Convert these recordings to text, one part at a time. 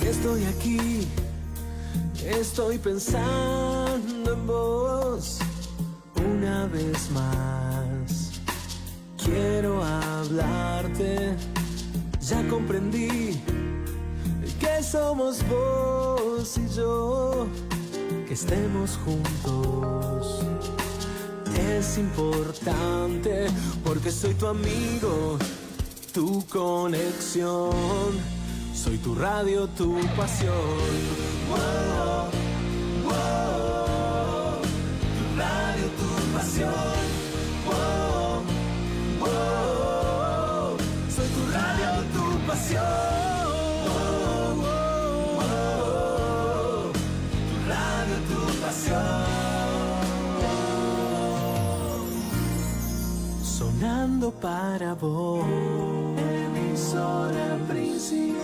Estoy aquí, estoy pensando en vos una vez más. Quiero hablarte, ya comprendí que somos vos y yo, que estemos juntos. Es importante porque soy tu amigo, tu conexión. Soy tu radio, tu pasión. Wow, wow, tu radio, tu pasión. Wow, wow, soy tu radio, tu pasión. Wow, wow, tu radio, tu pasión. Sonando para vos. Emisora principal.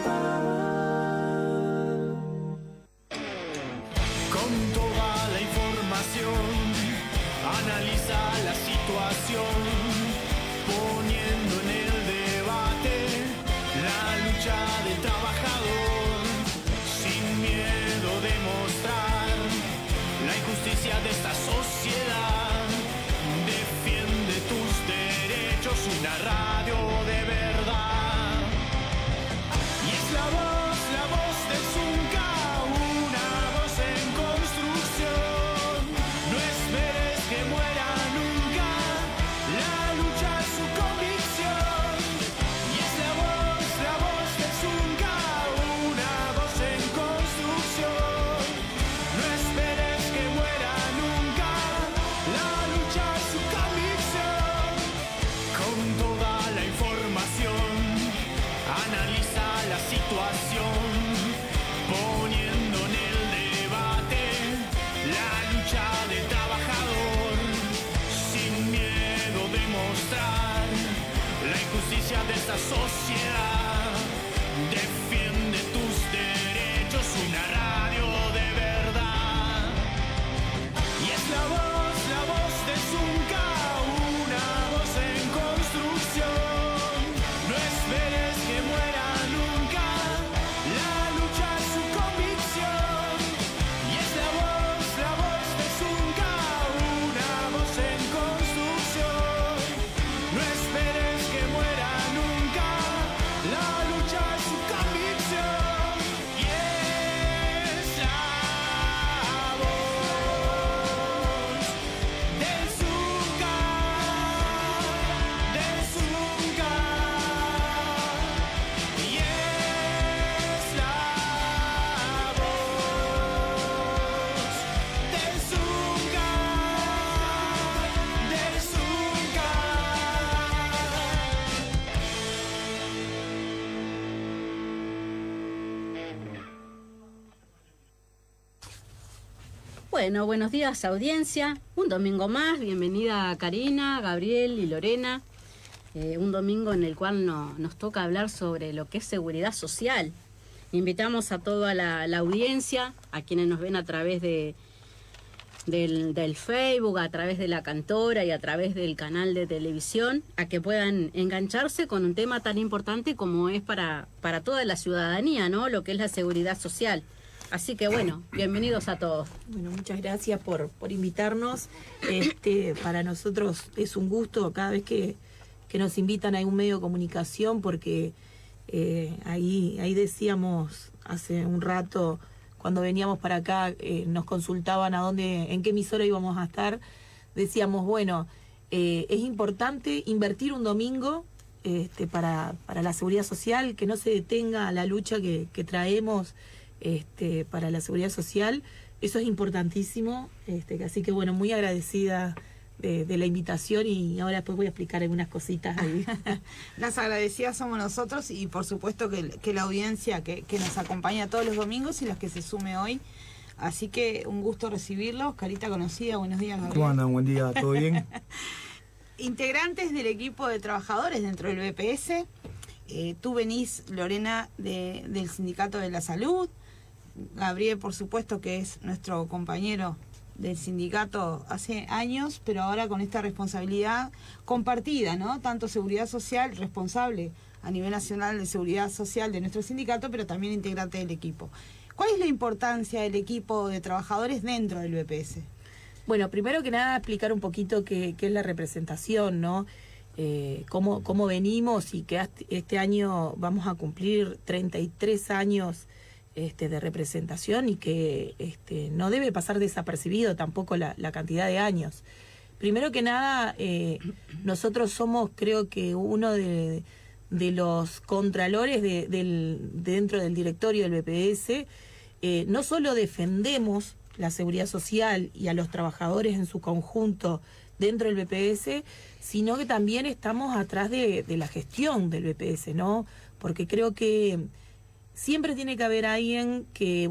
Con toda la información, analiza la situación, poniendo en el debate la lucha del trabajador, sin miedo de mostrar la injusticia de esta sociedad. Defiende tus derechos, una radio de verdad. Y es la voz del Zunca, una voz en construcción. No esperes que muera nunca, la lucha es su convicción. Y es la voz del Zunca, una voz en construcción. No esperes que muera nunca, la lucha es su convicción. Con toda la información, analiza la situación, poniendo en el debate la lucha del trabajador, sin miedo de mostrar la injusticia de esta sociedad. Defiende tus derechos, una radio de verdad. Y es la voz de Zunca, una voz en construcción. No esperes que muera nunca, la lucha es su convicción. Y es la voz de Zunca, una voz en construcción. No esperes que muera nunca, la lucha es su convicción. Y es la voz del Zunca, del Zunca. Y es la voz del Zunca, del Zunca. Bueno, buenos días audiencia, un domingo más, bienvenida Karina, Gabriel y Lorena, un domingo en el cual nos toca hablar sobre lo que es seguridad social. Invitamos a toda la audiencia, a quienes nos ven a través del Facebook, a través de La Cantora y a través del canal de televisión, a que puedan engancharse con un tema tan importante como es para toda la ciudadanía, ¿no? Lo que es la seguridad social. Así que bueno, bienvenidos a todos. Bueno, muchas gracias por invitarnos. Para nosotros es un gusto cada vez que nos invitan a un medio de comunicación, porque ahí decíamos hace un rato, cuando veníamos para acá, nos consultaban en qué emisora íbamos a estar. Decíamos, bueno, es importante invertir un domingo para la seguridad social, que no se detenga la lucha que traemos para la seguridad social. Eso es importantísimo, así que bueno, muy agradecida de la invitación, y ahora después voy a explicar algunas cositas ahí. Las agradecidas somos nosotros, y por supuesto que la audiencia que nos acompaña todos los domingos y los que se sume hoy. Así que un gusto recibirlos. Carita conocida, buenos días, Gabriel. ¿Cómo andan? Buen día, ¿todo bien? Integrantes del equipo de trabajadores dentro del BPS. Tú venís, Lorena, del Sindicato de la Salud. Gabriel, por supuesto, que es nuestro compañero del sindicato hace años, pero ahora con esta responsabilidad compartida, ¿no? Tanto seguridad social, responsable a nivel nacional de seguridad social de nuestro sindicato, pero también integrante del equipo. ¿Cuál es la importancia del equipo de trabajadores dentro del BPS? Bueno, primero que nada explicar un poquito qué es la representación, ¿no? Cómo venimos y que este año vamos a cumplir 33 años de representación y que no debe pasar desapercibido tampoco la cantidad de años. Primero que nada, nosotros somos, creo que uno de los contralores dentro del directorio del BPS. No solo defendemos la seguridad social y a los trabajadores en su conjunto dentro del BPS, sino que también estamos atrás de la gestión del BPS, ¿no? Porque creo que siempre tiene que haber alguien que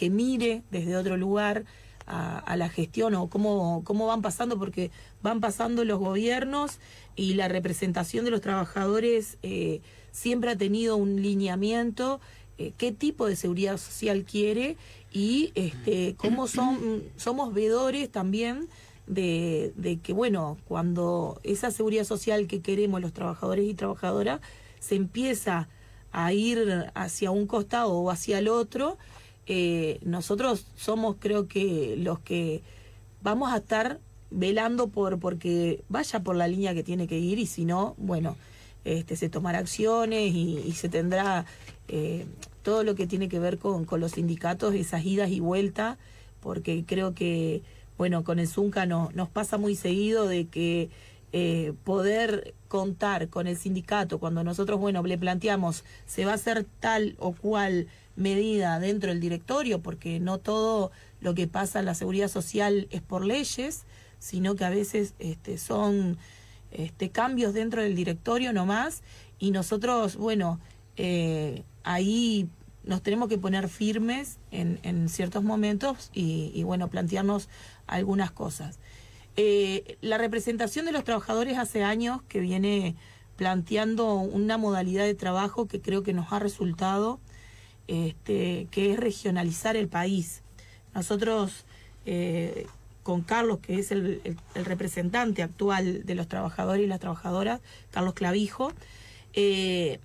mire desde otro lugar a la gestión o cómo van pasando, porque van pasando los gobiernos y la representación de los trabajadores siempre ha tenido un lineamiento, qué tipo de seguridad social quiere y cómo somos veedores también de que, bueno, cuando esa seguridad social que queremos los trabajadores y trabajadoras se empieza a ir hacia un costado o hacia el otro, nosotros somos, creo que, los que vamos a estar velando porque vaya por la línea que tiene que ir, y si no, bueno, se tomará acciones y se tendrá todo lo que tiene que ver con los sindicatos, esas idas y vueltas, porque creo que, bueno, con el Zunca nos pasa muy seguido de que poder contar con el sindicato cuando nosotros, bueno, le planteamos se va a hacer tal o cual medida dentro del directorio, porque no todo lo que pasa en la seguridad social es por leyes, sino que a veces son cambios dentro del directorio nomás, y nosotros, bueno, ahí nos tenemos que poner firmes en ciertos momentos y bueno, plantearnos algunas cosas. La representación de los trabajadores hace años que viene planteando una modalidad de trabajo que creo que nos ha resultado, que es regionalizar el país. Nosotros, con Carlos, que es el representante actual de los trabajadores y las trabajadoras, Carlos Clavijo, el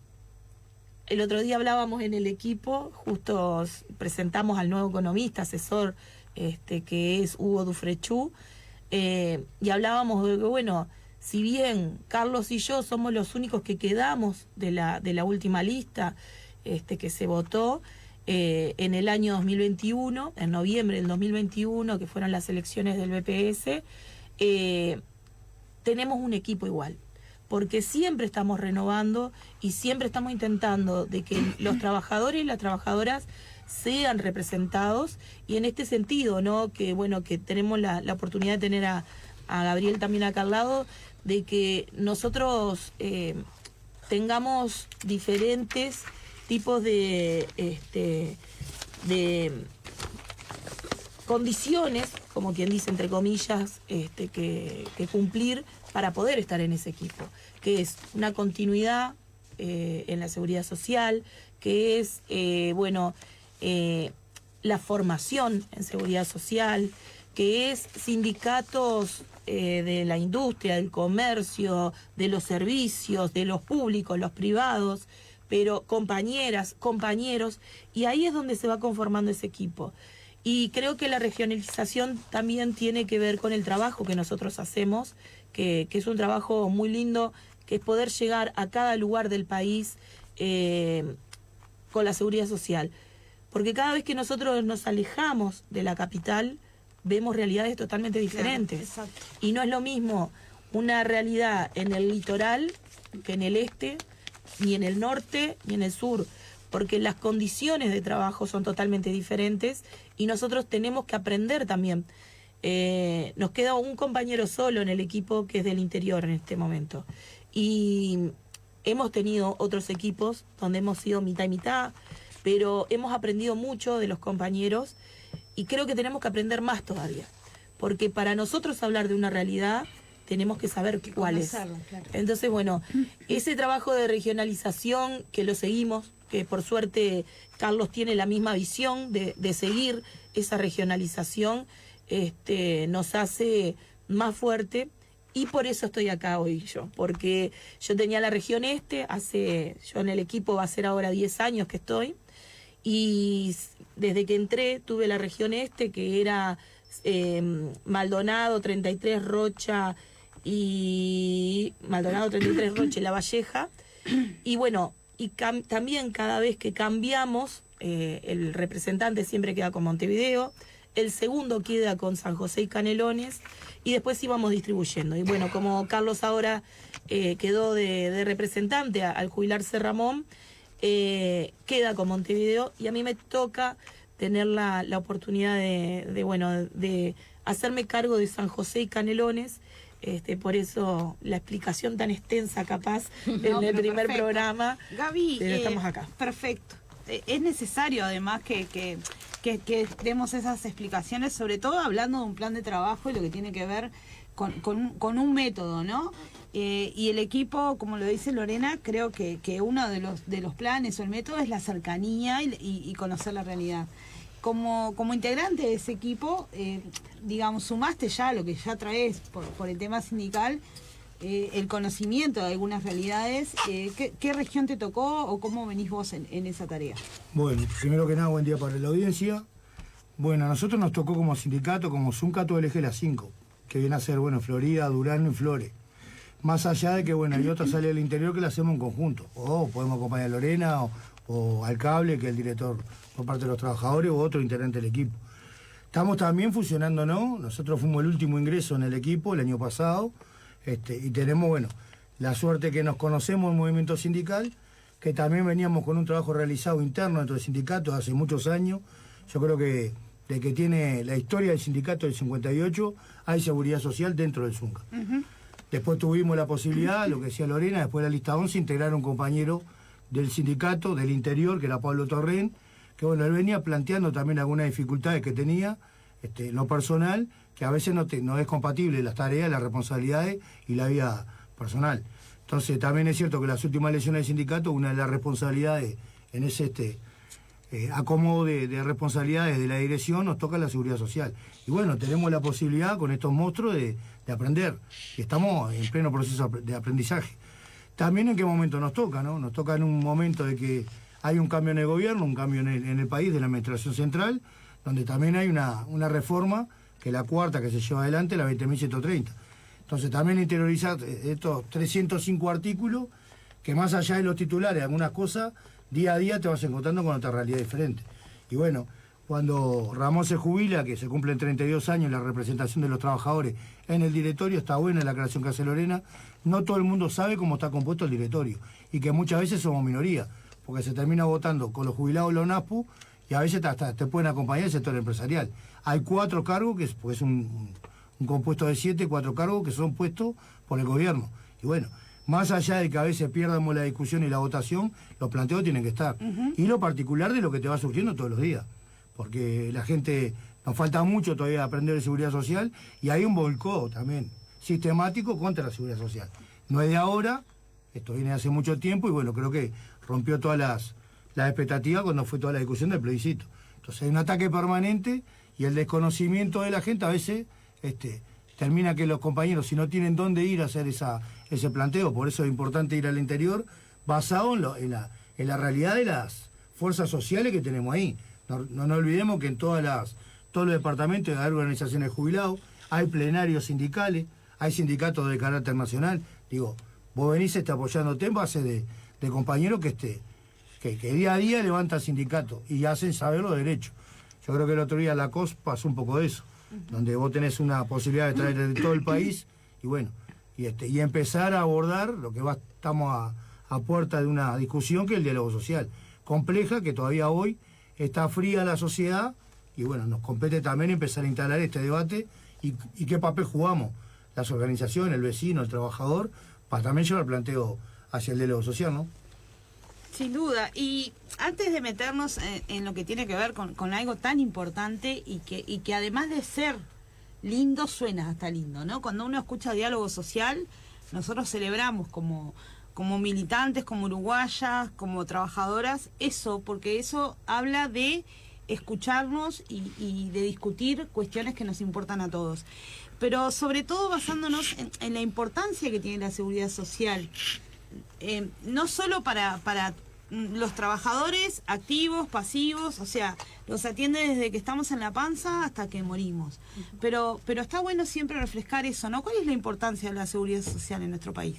otro día hablábamos en el equipo, justo presentamos al nuevo economista, asesor, que es Hugo Dufrechú, y hablábamos de que, bueno, si bien Carlos y yo somos los únicos que quedamos de la última lista que se votó en el año 2021, en noviembre del 2021, que fueron las elecciones del BPS, tenemos un equipo igual, porque siempre estamos renovando y siempre estamos intentando de que los trabajadores y las trabajadoras sean representados, y en este sentido, ¿no? Que bueno, que tenemos la oportunidad de tener a Gabriel también acá al lado, de que nosotros tengamos diferentes tipos de condiciones, como quien dice, entre comillas, que cumplir para poder estar en ese equipo, que es una continuidad en la seguridad social, que es, la formación en seguridad social, que es sindicatos de la industria, del comercio, de los servicios, de los públicos, los privados, pero compañeras, compañeros, y ahí es donde se va conformando ese equipo. Y creo que la regionalización también tiene que ver con el trabajo que nosotros hacemos, que es un trabajo muy lindo, que es poder llegar a cada lugar del país con la seguridad social. Porque cada vez que nosotros nos alejamos de la capital, vemos realidades totalmente diferentes. Claro, y no es lo mismo una realidad en el litoral que en el este, ni en el norte, ni en el sur, porque las condiciones de trabajo son totalmente diferentes y nosotros tenemos que aprender también. Nos queda un compañero solo en el equipo que es del interior en este momento. Y hemos tenido otros equipos donde hemos sido mitad y mitad, pero hemos aprendido mucho de los compañeros y creo que tenemos que aprender más todavía, porque para nosotros hablar de una realidad tenemos que saber cuál es. Claro. Entonces, bueno, ese trabajo de regionalización que lo seguimos, que por suerte Carlos tiene la misma visión de seguir esa regionalización, nos hace más fuerte. Y por eso estoy acá hoy yo, porque yo tenía la región este, yo en el equipo va a ser ahora 10 años que estoy, y desde que entré tuve la región este, que era Maldonado, 33, Rocha y La Valleja. Y bueno, también cada vez que cambiamos, el representante siempre queda con Montevideo, el segundo queda con San José y Canelones, y después íbamos distribuyendo. Y bueno, como Carlos ahora quedó de representante al jubilarse Ramón, queda con Montevideo, y a mí me toca tener la oportunidad de hacerme cargo de San José y Canelones. Por eso la explicación tan extensa capaz en el primer perfecto. Programa. Gaby, pero estamos acá. Perfecto. Es necesario además que demos esas explicaciones, sobre todo hablando de un plan de trabajo y lo que tiene que ver con un método, ¿no? Y el equipo, como lo dice Lorena, creo que uno de los planes o el método es la cercanía y conocer la realidad. Como integrante de ese equipo, digamos, sumaste ya lo que ya traes por el tema sindical, el conocimiento de algunas realidades. ¿Qué región te tocó o cómo venís vos en esa tarea? Bueno, primero que nada, buen día para la audiencia. Bueno, a nosotros nos tocó como sindicato, como Zunca, todo el eje de las 5, que viene a ser, Florida, Durano y Flores. Más allá de que, hay otra sale del interior que la hacemos en conjunto. O podemos acompañar a Lorena o al Cable, que es el director por parte de los trabajadores, o otro integrante del equipo. Estamos también fusionando, ¿no? Nosotros fuimos el último ingreso en el equipo el año pasado, y tenemos, la suerte que nos conocemos en el movimiento sindical, que también veníamos con un trabajo realizado interno dentro del sindicato hace muchos años. Yo creo que de que tiene la historia del sindicato del 58, hay seguridad social dentro del Zunca. Después tuvimos la posibilidad, lo que decía Lorena, después de la lista 11, integrar a un compañero del sindicato, del interior, que era Pablo Torrén, que él venía planteando también algunas dificultades que tenía, en lo personal, que a veces no es compatible las tareas, las responsabilidades y la vida personal. Entonces también es cierto que las últimas elecciones del sindicato, una de las responsabilidades en ese acomodo de responsabilidades de la dirección, nos toca la seguridad social. Y tenemos la posibilidad con estos monstruos de aprender. Y estamos en pleno proceso de aprendizaje. También en qué momento nos toca, ¿no? Nos toca en un momento de que hay un cambio en el gobierno, un cambio en el país de la administración central, donde también hay una reforma, que es la cuarta que se lleva adelante, la 20.130. Entonces también interiorizar estos 305 artículos, que más allá de los titulares, algunas cosas, día a día te vas encontrando con otra realidad diferente. Y cuando Ramón se jubila, que se cumplen 32 años, la representación de los trabajadores en el directorio, está buena la aclaración que hace Lorena. No todo el mundo sabe cómo está compuesto el directorio, y que muchas veces somos minoría, porque se termina votando con los jubilados de los NASPU, y a veces hasta te pueden acompañar el sector empresarial. Hay 4 cargos, que es un compuesto de 7, 4 cargos que son puestos por el gobierno. Y más allá de que a veces pierdamos la discusión y la votación, los planteos tienen que estar. Y lo particular de lo que te va surgiendo todos los días. Porque la gente, nos falta mucho todavía aprender de seguridad social, y hay un volcó también sistemático contra la seguridad social. No es de ahora, esto viene de hace mucho tiempo, y creo que rompió todas las expectativas cuando fue toda la discusión del plebiscito. Entonces hay un ataque permanente, y el desconocimiento de la gente a veces termina que los compañeros, si no tienen dónde ir a hacer ese planteo, por eso es importante ir al interior, basado en la realidad de las fuerzas sociales que tenemos ahí. No olvidemos que en todos los departamentos hay organizaciones de jubilados, hay plenarios sindicales, hay sindicatos de carácter nacional. Digo, vos venís apoyándote en base de compañeros que día a día levantan sindicatos y hacen saber los derechos. Yo creo que el otro día la COS pasó un poco de eso, donde vos tenés una posibilidad de traer de todo el país y empezar a abordar lo que estamos a puerta de una discusión, que es el diálogo social, compleja, que todavía hoy está fría la sociedad, y nos compete también empezar a instalar este debate y qué papel jugamos las organizaciones, el vecino, el trabajador, para también llevar el planteo hacia el diálogo social, ¿no? Sin duda. Y antes de meternos en lo que tiene que ver con algo tan importante y que además de ser lindo, suena hasta lindo, ¿no? Cuando uno escucha diálogo social, nosotros celebramos como militantes, como uruguayas, como trabajadoras, eso, porque eso habla de escucharnos y de discutir cuestiones que nos importan a todos. Pero sobre todo basándonos en la importancia que tiene la seguridad social, no solo para los trabajadores activos, pasivos, o sea, los atiende desde que estamos en la panza hasta que morimos. Pero está bueno siempre refrescar eso, ¿no? ¿Cuál es la importancia de la seguridad social en nuestro país?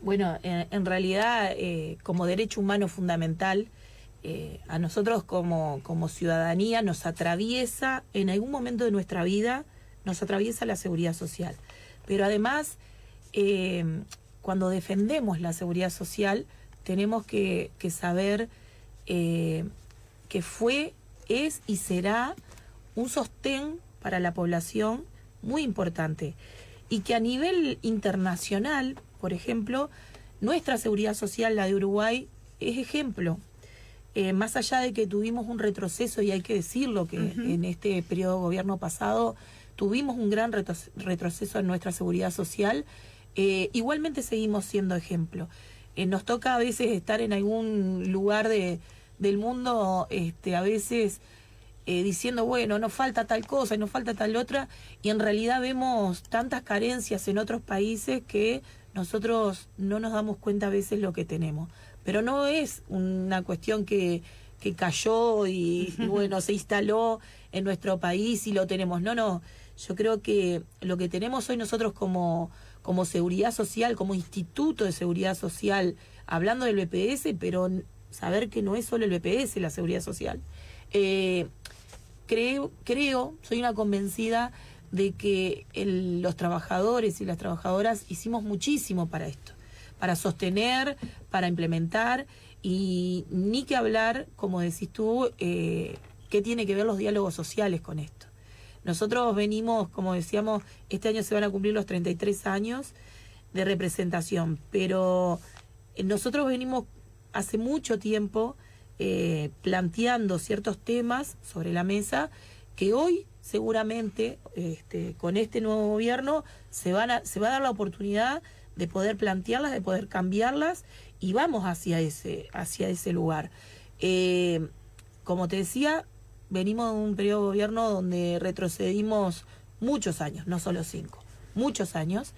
Bueno, en realidad, como derecho humano fundamental, a nosotros como ciudadanía nos atraviesa, en algún momento de nuestra vida, nos atraviesa la seguridad social. Pero además, cuando defendemos la seguridad social, tenemos que saber que fue, es y será un sostén para la población muy importante. Y que a nivel internacional, por ejemplo, nuestra seguridad social, la de Uruguay, es ejemplo. Más allá de que tuvimos un retroceso, y hay que decirlo, que en este periodo de gobierno pasado tuvimos un gran retroceso en nuestra seguridad social, igualmente seguimos siendo ejemplo. Nos toca a veces estar en algún lugar del mundo, a veces diciendo, bueno, nos falta tal cosa y nos falta tal otra, y en realidad vemos tantas carencias en otros países que nosotros no nos damos cuenta a veces lo que tenemos. Pero no es una cuestión que cayó y bueno, se instaló en nuestro país y lo tenemos. No, yo creo que lo que tenemos hoy nosotros como seguridad social, como instituto de seguridad social, hablando del BPS, pero saber que no es solo el BPS la seguridad social. Creo, soy una convencida de que los trabajadores y las trabajadoras hicimos muchísimo para esto, para sostener, para implementar, y ni que hablar, como decís tú, qué tiene que ver los diálogos sociales con esto. Nosotros venimos, como decíamos, este año se van a cumplir los 33 años de representación, pero nosotros venimos hace mucho tiempo planteando ciertos temas sobre la mesa que hoy seguramente con este nuevo gobierno se va a dar la oportunidad de poder plantearlas, de poder cambiarlas, y vamos hacia ese lugar. Como te decía, venimos de un periodo de gobierno donde retrocedimos muchos años, no solo 5, muchos años,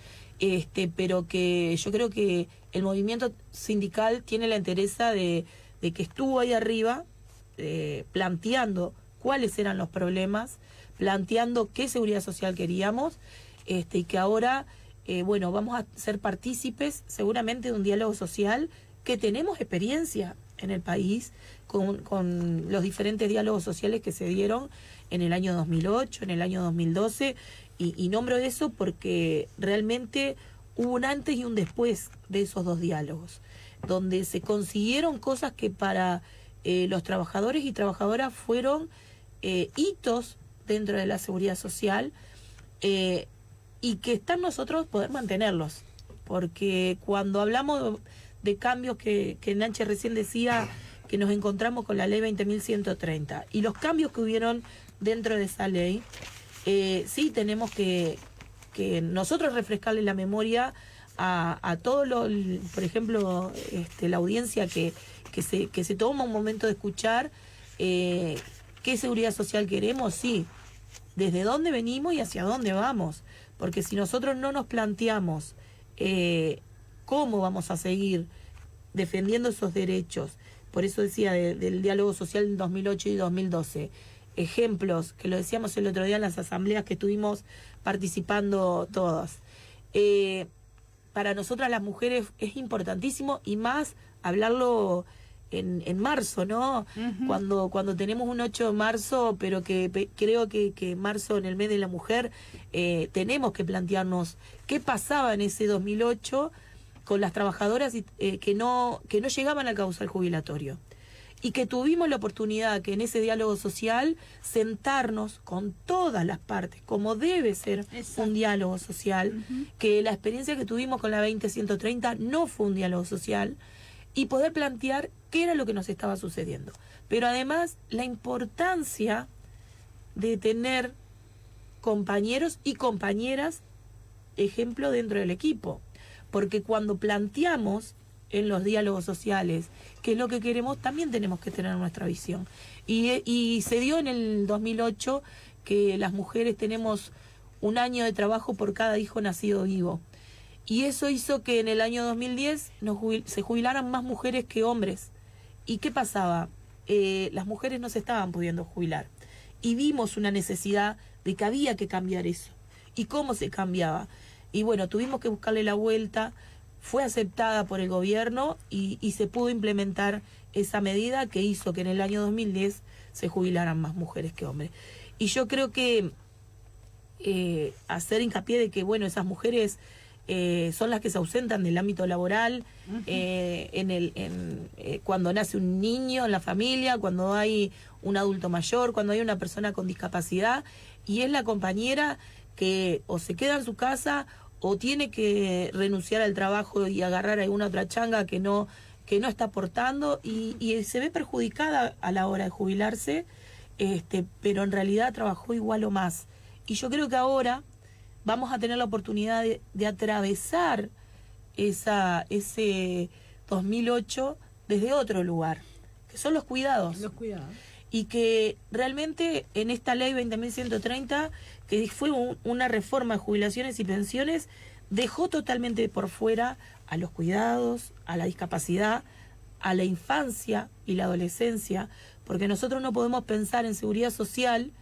pero que yo creo que el movimiento sindical tiene la entereza de que estuvo ahí arriba planteando cuáles eran los problemas, planteando qué seguridad social queríamos, y que ahora, bueno, vamos a ser partícipes seguramente de un diálogo social que tenemos experiencia en el país con los diferentes diálogos sociales que se dieron en el año 2008, en el año 2012, y nombro eso porque realmente hubo un antes y un después de esos dos diálogos, donde se consiguieron cosas que para los trabajadores y trabajadoras fueron hitos dentro de la seguridad social, y que está en nosotros poder mantenerlos, porque cuando hablamos de cambios que Nanche recién decía, que nos encontramos con la ley 20.130 y los cambios que hubieron dentro de esa ley, sí tenemos que nosotros refrescarle la memoria a todos los, por ejemplo, la audiencia que se toma un momento de escuchar qué seguridad social queremos, sí, desde dónde venimos y hacia dónde vamos, porque si nosotros no nos planteamos cómo vamos a seguir defendiendo esos derechos, por eso decía del diálogo social en 2008 y 2012, ejemplos que lo decíamos el otro día en las asambleas que estuvimos participando todas. Para nosotras las mujeres es importantísimo, y más hablarlo en marzo, ¿no? Cuando tenemos un 8 de marzo, pero que creo que marzo, en el mes de la mujer, tenemos que plantearnos qué pasaba en ese 2008 con las trabajadoras que no llegaban al causal jubilatorio, y que tuvimos la oportunidad que en ese diálogo social sentarnos con todas las partes, como debe ser un diálogo social, que la experiencia que tuvimos con la 20.130 no fue un diálogo social, y poder plantear qué era lo que nos estaba sucediendo. Pero además la importancia de tener compañeros y compañeras ejemplo dentro del equipo, porque cuando planteamos en los diálogos sociales, que es lo que queremos, también tenemos que tener nuestra visión. Y se dio en el 2008 que las mujeres tenemos 1 año de trabajo por cada hijo nacido vivo. Y eso hizo que en el año 2010 se jubilaran más mujeres que hombres. ¿Y qué pasaba? Las mujeres no se estaban pudiendo jubilar. Y vimos una necesidad de que había que cambiar eso. ¿Y cómo se cambiaba? Y bueno, tuvimos que buscarle la vuelta, fue aceptada por el gobierno y se pudo implementar esa medida que hizo que en el año 2010 se jubilaran más mujeres que hombres. Y yo creo que hacer hincapié de que, bueno, esas mujeres son las que se ausentan del ámbito laboral, cuando nace un niño en la familia, cuando hay un adulto mayor, cuando hay una persona con discapacidad, y es la compañera que o se queda en su casa o tiene que renunciar al trabajo y agarrar alguna otra changa que no está aportando y se ve perjudicada a la hora de jubilarse, pero en realidad trabajó igual o más. Y yo creo que ahora vamos a tener la oportunidad de atravesar ese 2008 desde otro lugar, que son los cuidados. Los cuidados. Y que realmente en esta ley 20.130, que fue una reforma de jubilaciones y pensiones, dejó totalmente por fuera a los cuidados, a la discapacidad, a la infancia y la adolescencia, porque nosotros no podemos pensar en seguridad social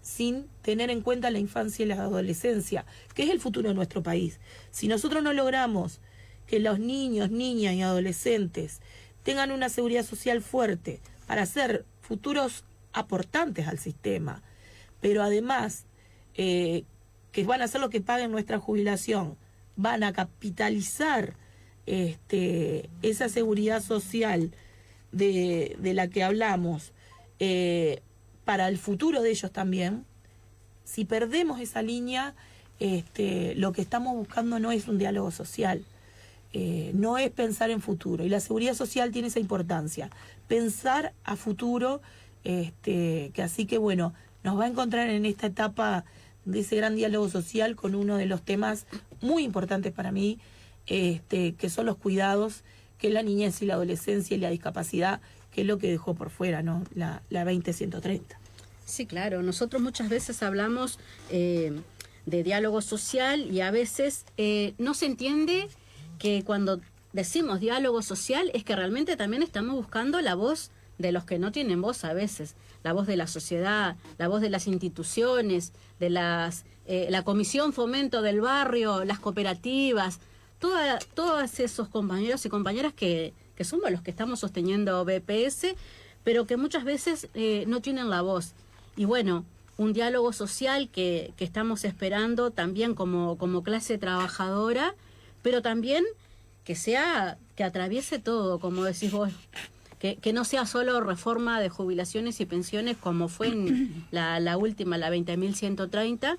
sin tener en cuenta la infancia y la adolescencia, que es el futuro de nuestro país. Si nosotros no logramos que los niños, niñas y adolescentes tengan una seguridad social fuerte para ser futuros aportantes al sistema, pero además que van a hacer lo que paguen nuestra jubilación, van a capitalizar esa seguridad social de la que hablamos para el futuro de ellos también. Si perdemos esa línea, lo que estamos buscando no es un diálogo social, no es pensar en futuro, y la seguridad social tiene esa importancia, pensar a futuro, que así que bueno, nos va a encontrar en esta etapa de ese gran diálogo social con uno de los temas muy importantes para mí, que son los cuidados, que es la niñez y la adolescencia y la discapacidad, que es lo que dejó por fuera, ¿no? La 20.130. Sí, claro. Nosotros muchas veces hablamos de diálogo social y a veces no se entiende que cuando decimos diálogo social es que realmente también estamos buscando la voz de los que no tienen voz a veces, la voz de la sociedad, la voz de las instituciones, de la comisión fomento del barrio, las cooperativas, todos esos compañeros y compañeras que somos los que estamos sosteniendo BPS, pero que muchas veces no tienen la voz. Y bueno, un diálogo social que estamos esperando también como clase trabajadora, pero también que atraviese todo, como decís vos, que no sea solo reforma de jubilaciones y pensiones como fue en la última, la 20.130,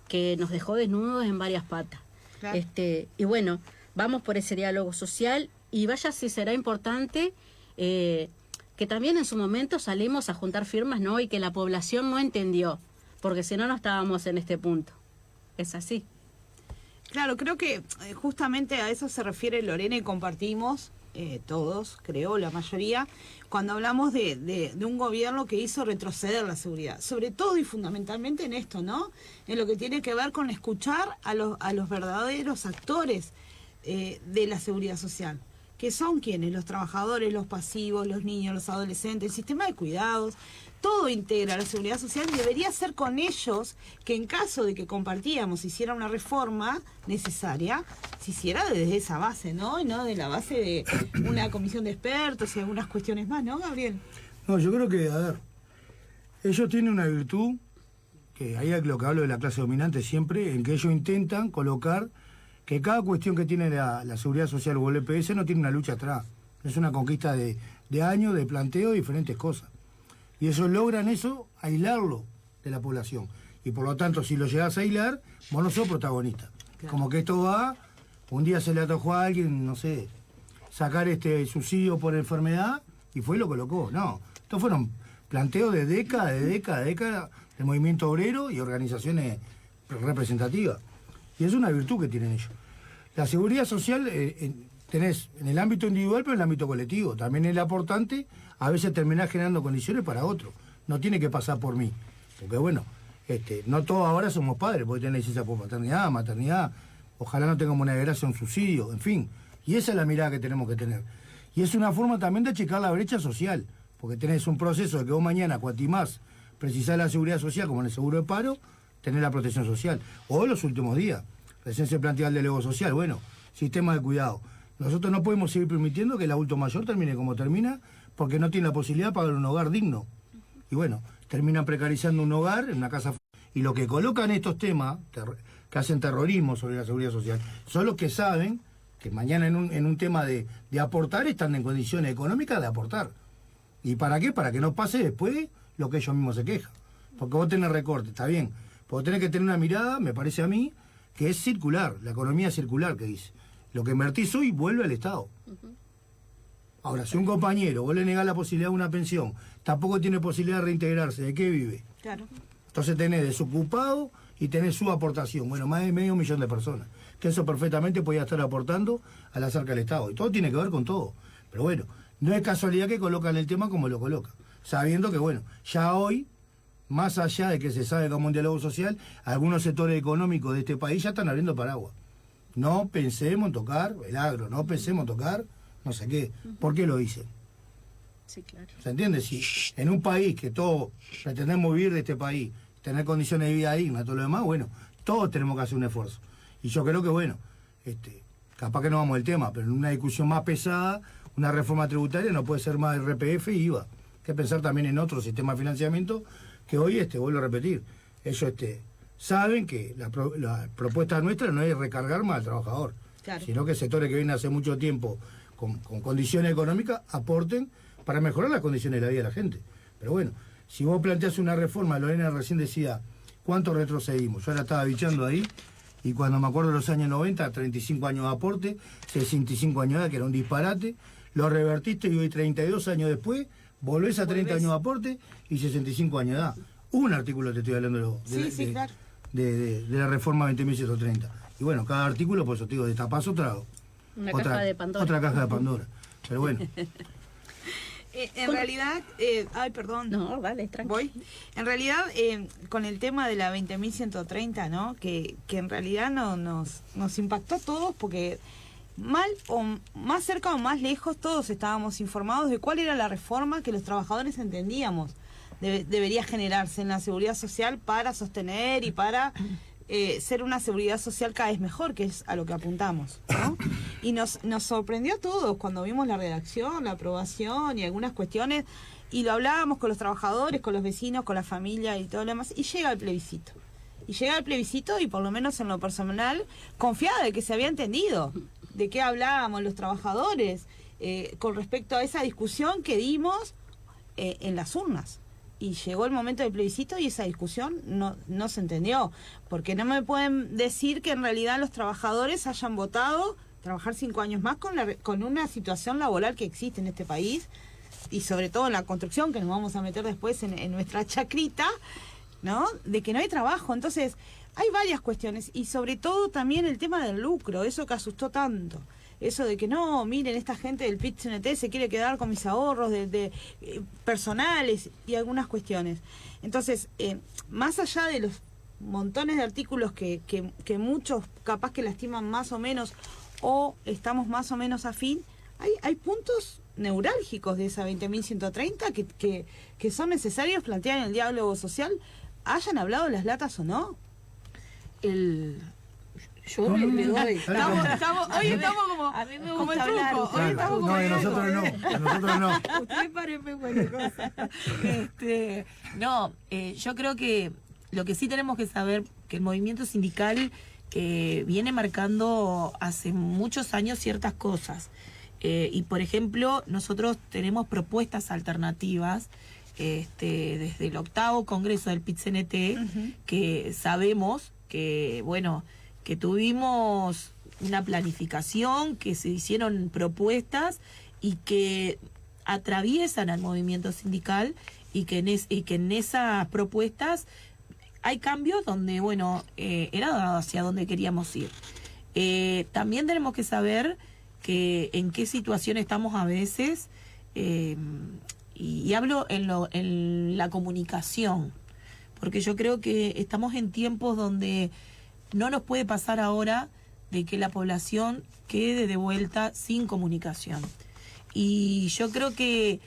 que nos dejó desnudos en varias patas. Claro. Y bueno, vamos por ese diálogo social y vaya si será importante que también en su momento salimos a juntar firmas, ¿no? Y que la población no entendió, porque si no, no estábamos en este punto. Es así. Claro, creo que justamente a eso se refiere Lorena y compartimos todos, creo, la mayoría, cuando hablamos de un gobierno que hizo retroceder la seguridad, sobre todo y fundamentalmente en esto, ¿no? En lo que tiene que ver con escuchar a los verdaderos actores de la seguridad social, que son quienes, los trabajadores, los pasivos, los niños, los adolescentes, el sistema de cuidados, todo integra la seguridad social. Debería ser con ellos que en caso de que compartíamos, hiciera una reforma necesaria, se hiciera desde esa base, ¿no? Y no de la base de una comisión de expertos y algunas cuestiones más, ¿no, Gabriel? No, yo creo que, a ver, ellos tienen una virtud, que ahí es lo que hablo de la clase dominante siempre, en que ellos intentan colocar que cada cuestión que tiene la seguridad social o el EPS no tiene una lucha atrás. Es una conquista de años, de planteo de diferentes cosas. Y ellos logran aislarlo de la población. Y por lo tanto, si lo llegas a aislar, vos no sos protagonista. Claro. Como que esto va, un día se le atojó a alguien, no sé, sacar subsidio por enfermedad y fue y lo colocó. No, estos fueron planteos de década de movimiento obrero y organizaciones representativas. Y es una virtud que tienen ellos. La seguridad social tenés en el ámbito individual, pero en el ámbito colectivo. También el aportante a veces termina generando condiciones para otro. No tiene que pasar por mí. Porque bueno, no todos ahora somos padres, porque tenés licencia por paternidad, maternidad. Ojalá no tengamos una desgracia, un subsidio, en fin. Y esa es la mirada que tenemos que tener. Y es una forma también de achicar la brecha social. Porque tenés un proceso de que vos mañana, cuanto más precisás la seguridad social, como en el seguro de paro, tenés la protección social. O en los últimos días. Recién se plantea el delego social. Bueno, sistema de cuidado. Nosotros no podemos seguir permitiendo que el adulto mayor termine como termina porque no tiene la posibilidad de pagar un hogar digno. Y bueno, terminan precarizando un hogar en una casa. Y lo que colocan estos temas, que hacen terrorismo sobre la seguridad social, son los que saben que mañana en un tema de aportar están en condiciones económicas de aportar. ¿Y para qué? Para que no pase después lo que ellos mismos se quejan. Porque vos tenés recorte, está bien. Vos tenés que tener una mirada, me parece a mí, que es circular, la economía circular que dice. Lo que invertís hoy vuelve al Estado. Ahora, si un compañero vos le negás la posibilidad de una pensión, tampoco tiene posibilidad de reintegrarse, ¿de qué vive? Claro. Entonces tenés desocupado y tenés su aportación. Bueno, más de 500.000 de personas. Que eso perfectamente podía estar aportando a la arca del Estado. Y todo tiene que ver con todo. Pero bueno, no es casualidad que colocan el tema como lo colocan. Sabiendo que, bueno, ya hoy, más allá de que se sabe como un diálogo social, algunos sectores económicos de este país ya están abriendo paraguas. No pensemos en tocar el agro, no pensemos en tocar no sé qué. ¿Por qué lo dicen? Sí, claro. ¿Se entiende? Si en un país que todos pretendemos vivir de este país, tener condiciones de vida dignas, todo lo demás, bueno, todos tenemos que hacer un esfuerzo. Y yo creo que, bueno, capaz que no vamos al tema, pero en una discusión más pesada, una reforma tributaria no puede ser más RPF y IVA. Hay que pensar también en otro sistema de financiamiento que hoy, vuelvo a repetir, ellos saben que la propuesta nuestra no es recargar más al trabajador, Claro. sino que sectores que vienen hace mucho tiempo con condiciones económicas aporten para mejorar las condiciones de la vida de la gente. Pero bueno, si vos planteás una reforma, Lorena recién decía, ¿cuánto retrocedimos? Yo ahora estaba bichando ahí, y cuando me acuerdo de los años 90, 35 años de aporte, 65 años de edad, que era un disparate, lo revertiste y hoy 32 años después, volvés a 30 años de aporte y 65 años de edad. Un artículo te estoy hablando Claro. de la reforma 20.130. Y bueno, cada artículo, pues yo te digo, destapás otra caja de Pandora. Otra caja de Pandora. Pero bueno. En realidad, ay, perdón. No, vale, tranquilo. Voy. En realidad, con el tema de la 20.130, ¿no? Que en realidad nos impactó a todos porque mal o más cerca o más lejos todos estábamos informados de cuál era la reforma que los trabajadores entendíamos debería generarse en la seguridad social para sostener y para ser una seguridad social cada vez mejor, que es a lo que apuntamos, ¿no? Y nos sorprendió a todos cuando vimos la redacción, la aprobación y algunas cuestiones, y lo hablábamos con los trabajadores, con los vecinos, con la familia y todo lo demás, y llega el plebiscito. Y por lo menos en lo personal, confiada de que se había entendido de qué hablábamos los trabajadores con respecto a esa discusión que dimos en las urnas. Y llegó el momento del plebiscito y esa discusión no se entendió, porque no me pueden decir que en realidad los trabajadores hayan votado trabajar 5 años más con una situación laboral que existe en este país, y sobre todo en la construcción, que nos vamos a meter después en nuestra chacrita, ¿no? De que no hay trabajo. Entonces, hay varias cuestiones, y sobre todo también el tema del lucro, eso que asustó tanto. Eso de que no, miren, esta gente del PIT-CNT se quiere quedar con mis ahorros personales y algunas cuestiones. Entonces, más allá de los montones de artículos que muchos capaz que lastiman más o menos o estamos más o menos afín, hay puntos neurálgicos de esa 20.130 que son necesarios plantear en el diálogo social, hayan hablado las latas o no. Yo le doy. Hoy estamos como, A mí me como el gusta hablar. truco. Hoy estamos No, como de el truco. nosotros no. De nosotros no. Ustedes párenme cualquier cosa. Yo creo que lo que sí tenemos que saber, que el movimiento sindical viene marcando hace muchos años ciertas cosas. Y por ejemplo, nosotros tenemos propuestas alternativas desde el 8º Congreso del PIT-CNT, que sabemos que, bueno, que tuvimos una planificación, que se hicieron propuestas y que atraviesan al movimiento sindical, y que en esas propuestas hay cambios donde, bueno, era hacia donde queríamos ir. También tenemos que saber que en qué situación estamos a veces, y hablo en la comunicación, porque yo creo que estamos en tiempos donde no nos puede pasar ahora de que la población quede de vuelta sin comunicación. Y yo creo que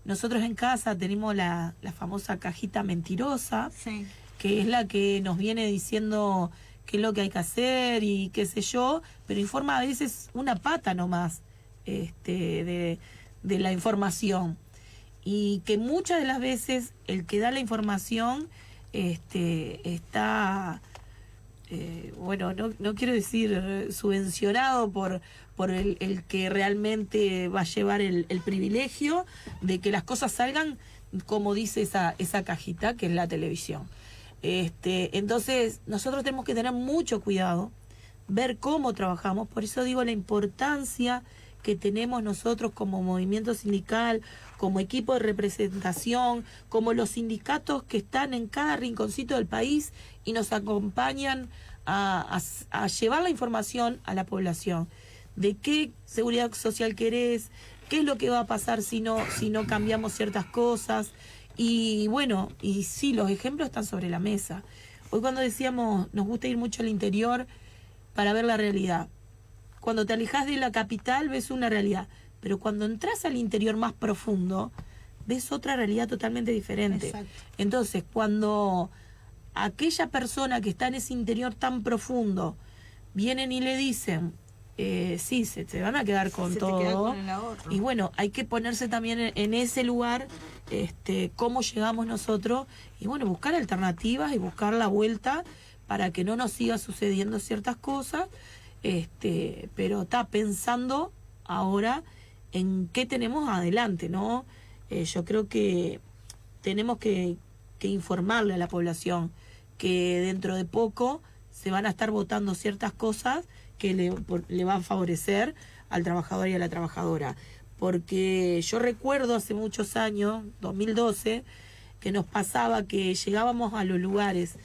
nosotros en casa tenemos la famosa cajita mentirosa, Sí. que es la que nos viene diciendo qué es lo que hay que hacer y qué sé yo, pero informa a veces una pata nomás de la información. Y que muchas de las veces el que da la información está, bueno, no quiero decir subvencionado por el que realmente va a llevar el privilegio de que las cosas salgan como dice esa cajita que es la televisión. Entonces nosotros tenemos que tener mucho cuidado, ver cómo trabajamos. Por eso digo la importancia que tenemos nosotros como movimiento sindical, como equipo de representación, como los sindicatos que están en cada rinconcito del país y nos acompañan a llevar la información a la población de qué seguridad social querés, qué es lo que va a pasar si no cambiamos ciertas cosas. Y bueno, y sí, los ejemplos están sobre la mesa. Hoy cuando decíamos, nos gusta ir mucho al interior para ver la realidad. Cuando te alejas de la capital ves una realidad, pero cuando entras al interior más profundo, ves otra realidad totalmente diferente. Exacto. Entonces, cuando aquella persona que está en ese interior tan profundo, vienen y le dicen, sí, se te van a quedar con Se te todo. queda con el ahorro. Y bueno, hay que ponerse también en ese lugar, cómo llegamos nosotros, y bueno, buscar alternativas y buscar la vuelta para que no nos siga sucediendo ciertas cosas, pero está pensando ahora en qué tenemos adelante, ¿no? Yo creo que tenemos que informarle a la población que dentro de poco se van a estar votando ciertas cosas que le va a favorecer al trabajador y a la trabajadora. Porque yo recuerdo hace muchos años, 2012, que nos pasaba que llegábamos a los lugares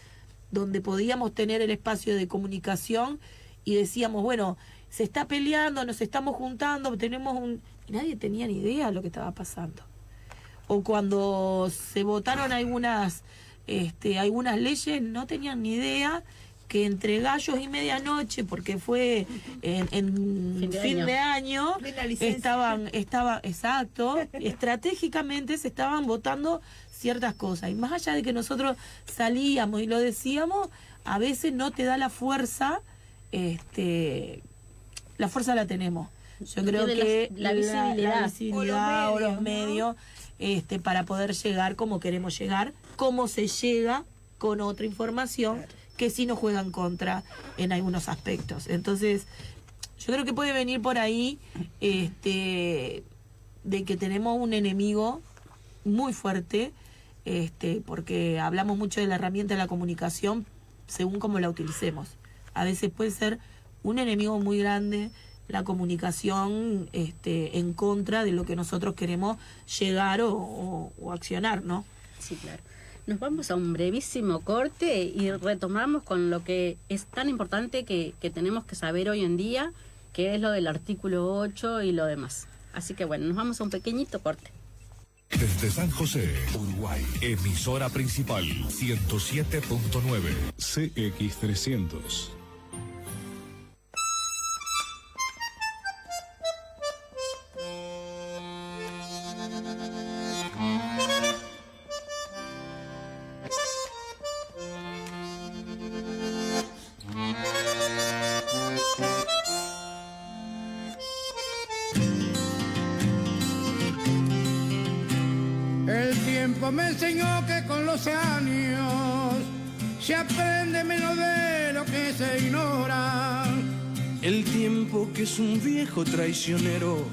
donde podíamos tener el espacio de comunicación y decíamos, bueno, se está peleando, nos estamos juntando, y nadie tenía ni idea de lo que estaba pasando. O cuando se votaron algunas leyes, no tenían ni idea que entre gallos y medianoche, porque fue en fin de año, Plena licencia. exacto, estratégicamente se estaban votando ciertas cosas. Y más allá de que nosotros salíamos y lo decíamos, a veces no te da la fuerza, la fuerza la tenemos. Yo creo que la visibilidad. o los medios, para poder llegar como queremos llegar, como se llega con otra información que sí nos juegan contra en algunos aspectos. Entonces, yo creo que puede venir por ahí de que tenemos un enemigo muy fuerte, porque hablamos mucho de la herramienta de la comunicación según cómo la utilicemos. A veces puede ser un enemigo muy grande la comunicación en contra de lo que nosotros queremos llegar o accionar, ¿no? Sí, claro. Nos vamos a un brevísimo corte y retomamos con lo que es tan importante que tenemos que saber hoy en día, que es lo del artículo 8 y lo demás. Así que bueno, nos vamos a un pequeñito corte. Desde San José, Uruguay, emisora principal 107.9 CX300. El tiempo me enseñó que con los años se aprende menos de lo que se ignora. El tiempo, que es un viejo traicionero,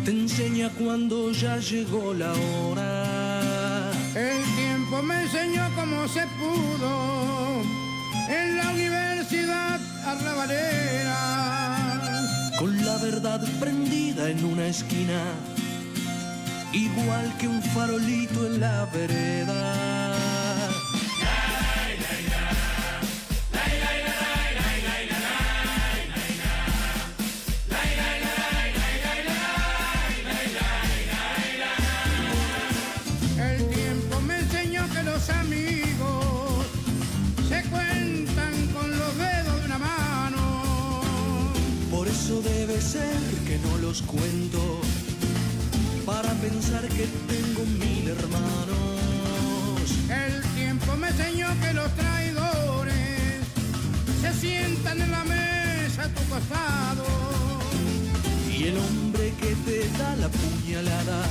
te enseña cuando ya llegó la hora. El tiempo me enseñó cómo se pudo en la universidad arrabalera. Con la verdad prendida en una esquina, igual que un farolito en la vereda. eso debe ser que no los cuento, para pensar que tengo 1000 hermanos. El tiempo me enseñó que los traidores se sientan en la mesa a tu costado. Y el hombre que te da la puñalada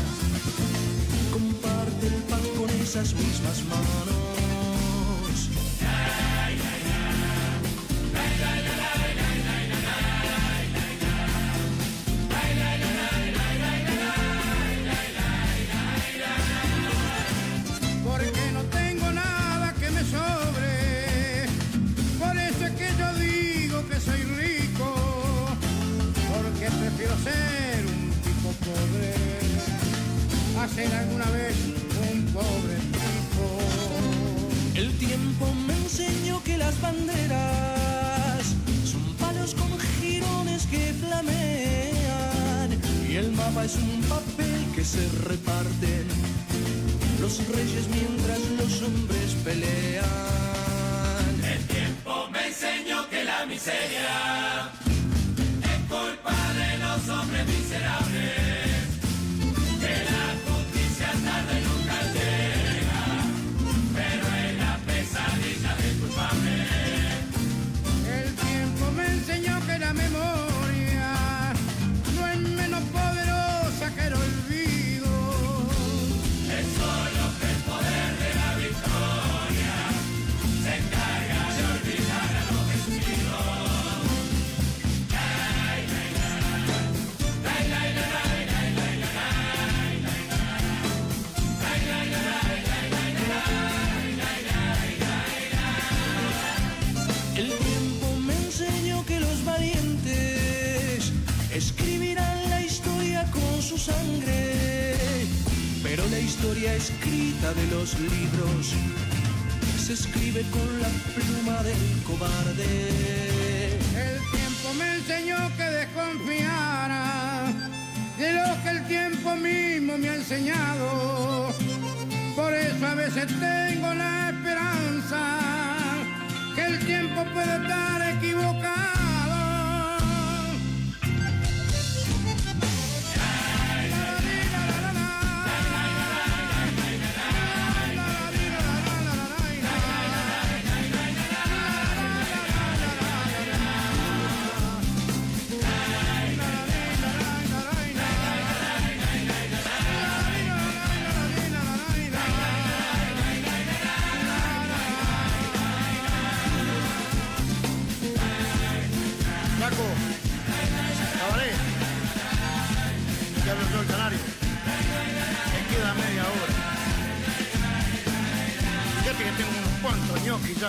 comparte el pan con esas mismas manos. Porque no tengo nada que me sobre, por eso es que yo digo que soy rico, porque prefiero ser un tipo pobre a ser alguna vez un pobre tipo. El tiempo me enseñó que las banderas son palos con jirones que flamean, y el mapa es un papel que se reparten los reyes mientras los hombres pelean. El tiempo me enseñó que la miseria es culpa de los hombres miserables, que la justicia tarde nunca llega, pero es la pesadilla del culpable. El tiempo me enseñó que la memoria no es menos poderosa que el olvido. Es solo que el poder de la victoria se encarga de olvidar a los vencidos. El tiempo me enseñó que los valientes escribirán la historia con su sangre, pero la historia escrita de los libros se escribe con la pluma del cobarde. El tiempo me enseñó que desconfiara de lo que el tiempo mismo me ha enseñado. Por eso a veces tengo la esperanza que el tiempo puede estar equivocado. Flaco, cabaret, ya habló el canario. Me queda media hora. Fíjate que tengo unos cuantos ñoquis ya.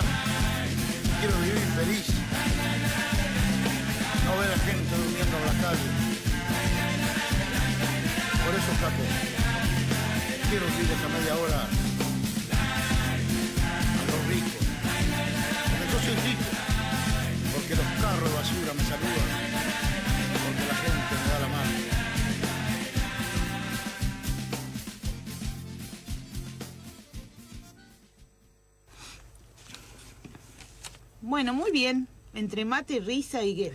Quiero vivir feliz. No ver a gente durmiendo en la calle. Por eso, Flaco, quiero vivir esa media hora a los ricos. Porque yo soy rico. Porque los carros de basura me saludan, porque la gente me da la mano. Bueno, muy bien. Entre mate y risa y que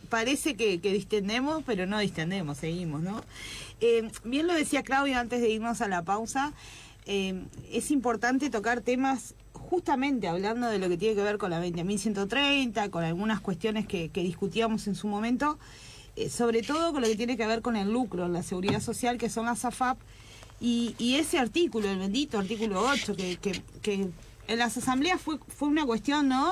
parece que distendemos, pero no distendemos, seguimos, ¿no? Bien lo decía Claudia antes de irnos a la pausa, es importante tocar temas justamente hablando de lo que tiene que ver con la 20.130, con algunas cuestiones que discutíamos en su momento, sobre todo con lo que tiene que ver con el lucro, la seguridad social, que son las AFAP, y ese artículo, el bendito artículo 8, que en las asambleas fue una cuestión, ¿no?,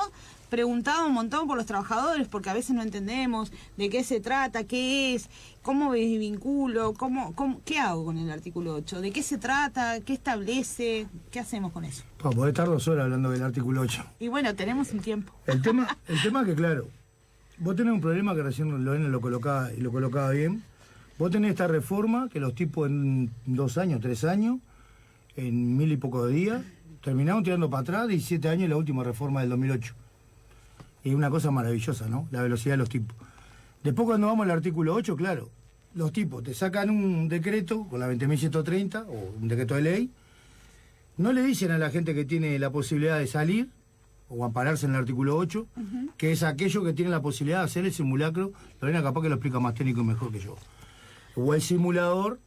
preguntado un montón por los trabajadores, porque a veces no entendemos de qué se trata, qué es, cómo me vinculo, qué hago con el artículo 8, de qué se trata, qué establece, qué hacemos con eso. Para poder estar 2 horas hablando del artículo 8. Y bueno, tenemos un tiempo. El tema que, claro, vos tenés un problema que recién Lorena lo colocaba bien. Vos tenés esta reforma que los tipos en 2 años, 3 años, en 1000 y pocos días, terminaron tirando para atrás 17 años la última reforma del 2008. Y una cosa maravillosa, ¿no? La velocidad de los tipos. Después cuando vamos al artículo 8, claro, los tipos te sacan un decreto con la 20.130 o un decreto de ley, no le dicen a la gente que tiene la posibilidad de salir o ampararse en el artículo 8, que es aquello que tiene la posibilidad de hacer el simulacro. Lorena capaz que lo explica más técnico y mejor que yo. O el simulador,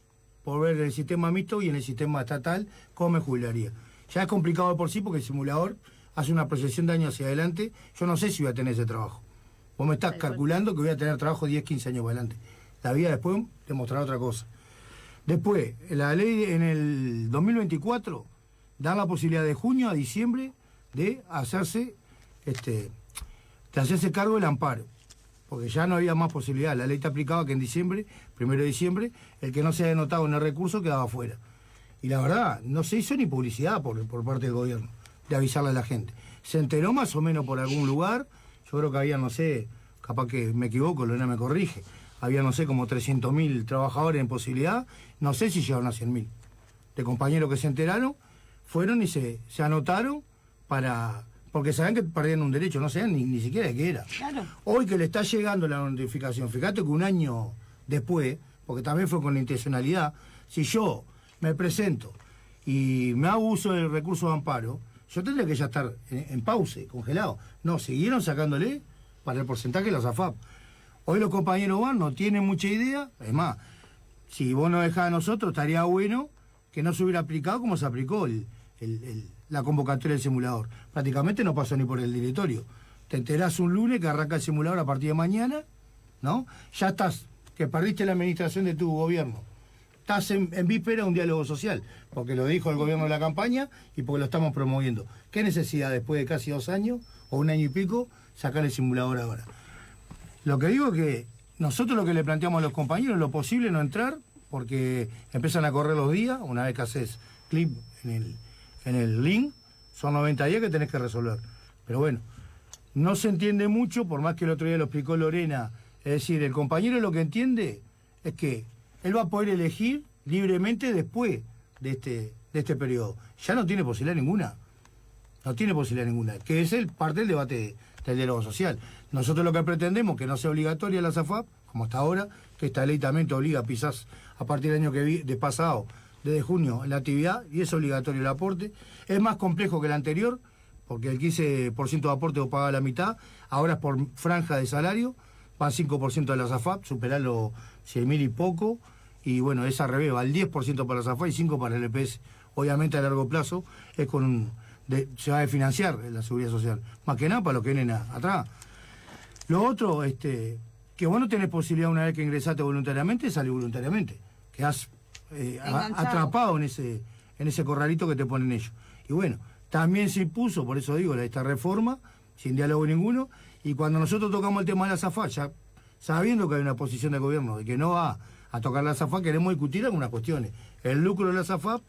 por ver el sistema mixto y en el sistema estatal, cómo me jubilaría. Ya es complicado de por sí porque el simulador hace una proyección de años hacia adelante. Yo no sé si voy a tener ese trabajo. Vos me estás calculando que voy a tener trabajo 10, 15 años para adelante. La vida después demostrará otra cosa. Después, la ley en el 2024 da la posibilidad de junio a diciembre de hacerse cargo del amparo. Porque ya no había más posibilidad. La ley te aplicaba que en diciembre, 1 de diciembre, el que no se haya anotado en el recurso quedaba fuera. Y la verdad, no se hizo ni publicidad por parte del gobierno, de avisarle a la gente. Se enteró más o menos por algún lugar. Yo creo que había, no sé, capaz que me equivoco, Lorena me corrige, había, no sé, como 300.000 trabajadores en posibilidad. No sé si llegaron a 100.000. De compañeros que se enteraron, fueron y se anotaron porque saben que perdían un derecho, no saben ni siquiera de qué era. Claro. Hoy que le está llegando la notificación, fíjate que un año después, porque también fue con la intencionalidad, si yo me presento y me hago uso del recurso de amparo, yo tendría que ya estar en pause, congelado. No, siguieron sacándole para el porcentaje de la SAFAP. Hoy los compañeros van, no tienen mucha idea. Es más, si vos no dejás a nosotros, estaría bueno que no se hubiera aplicado como se aplicó la convocatoria del simulador. Prácticamente no pasó ni por el directorio. Te enterás un lunes que arranca el simulador a partir de mañana, ¿no? Ya estás, que perdiste la administración de tu gobierno. Estás en víspera de un diálogo social, porque lo dijo el gobierno de la campaña y porque lo estamos promoviendo. ¿Qué necesidad después de casi 2 años, o 1 año y pico, sacar el simulador ahora? Lo que digo es que nosotros lo que le planteamos a los compañeros es lo posible no entrar, porque empiezan a correr los días, una vez que haces clic en el link, son 90 días que tenés que resolver. Pero bueno, no se entiende mucho, por más que el otro día lo explicó Lorena, es decir, el compañero lo que entiende es que él va a poder elegir libremente después de este periodo. Ya no tiene posibilidad ninguna. No tiene posibilidad ninguna. Que es parte del debate del diálogo social. Nosotros lo que pretendemos que no sea obligatoria la SAFAP, como hasta ahora, que esta ley también te obliga quizás a partir del año de pasado, desde junio, en la actividad, y es obligatorio el aporte. Es más complejo que el anterior, porque el 15% de aporte lo paga la mitad, ahora es por franja de salario, va 5% de la SAFAP, superar los 100.000 y poco, y bueno, es al revés, va el 10% para la SAFAP y 5% para el EPS. Obviamente a largo plazo es se va a financiar la seguridad social, más que nada para los que vienen atrás. Lo otro, que vos no tenés posibilidad una vez que ingresaste voluntariamente, salir voluntariamente, quedás atrapado en ese corralito que te ponen ellos. Y bueno, también se impuso, por eso digo, esta reforma, sin diálogo ninguno, y cuando nosotros tocamos el tema de la SAFAP, ya sabiendo que hay una posición del gobierno de que no va a tocar la SAFAP, queremos discutir algunas cuestiones. El lucro de la SAFAP,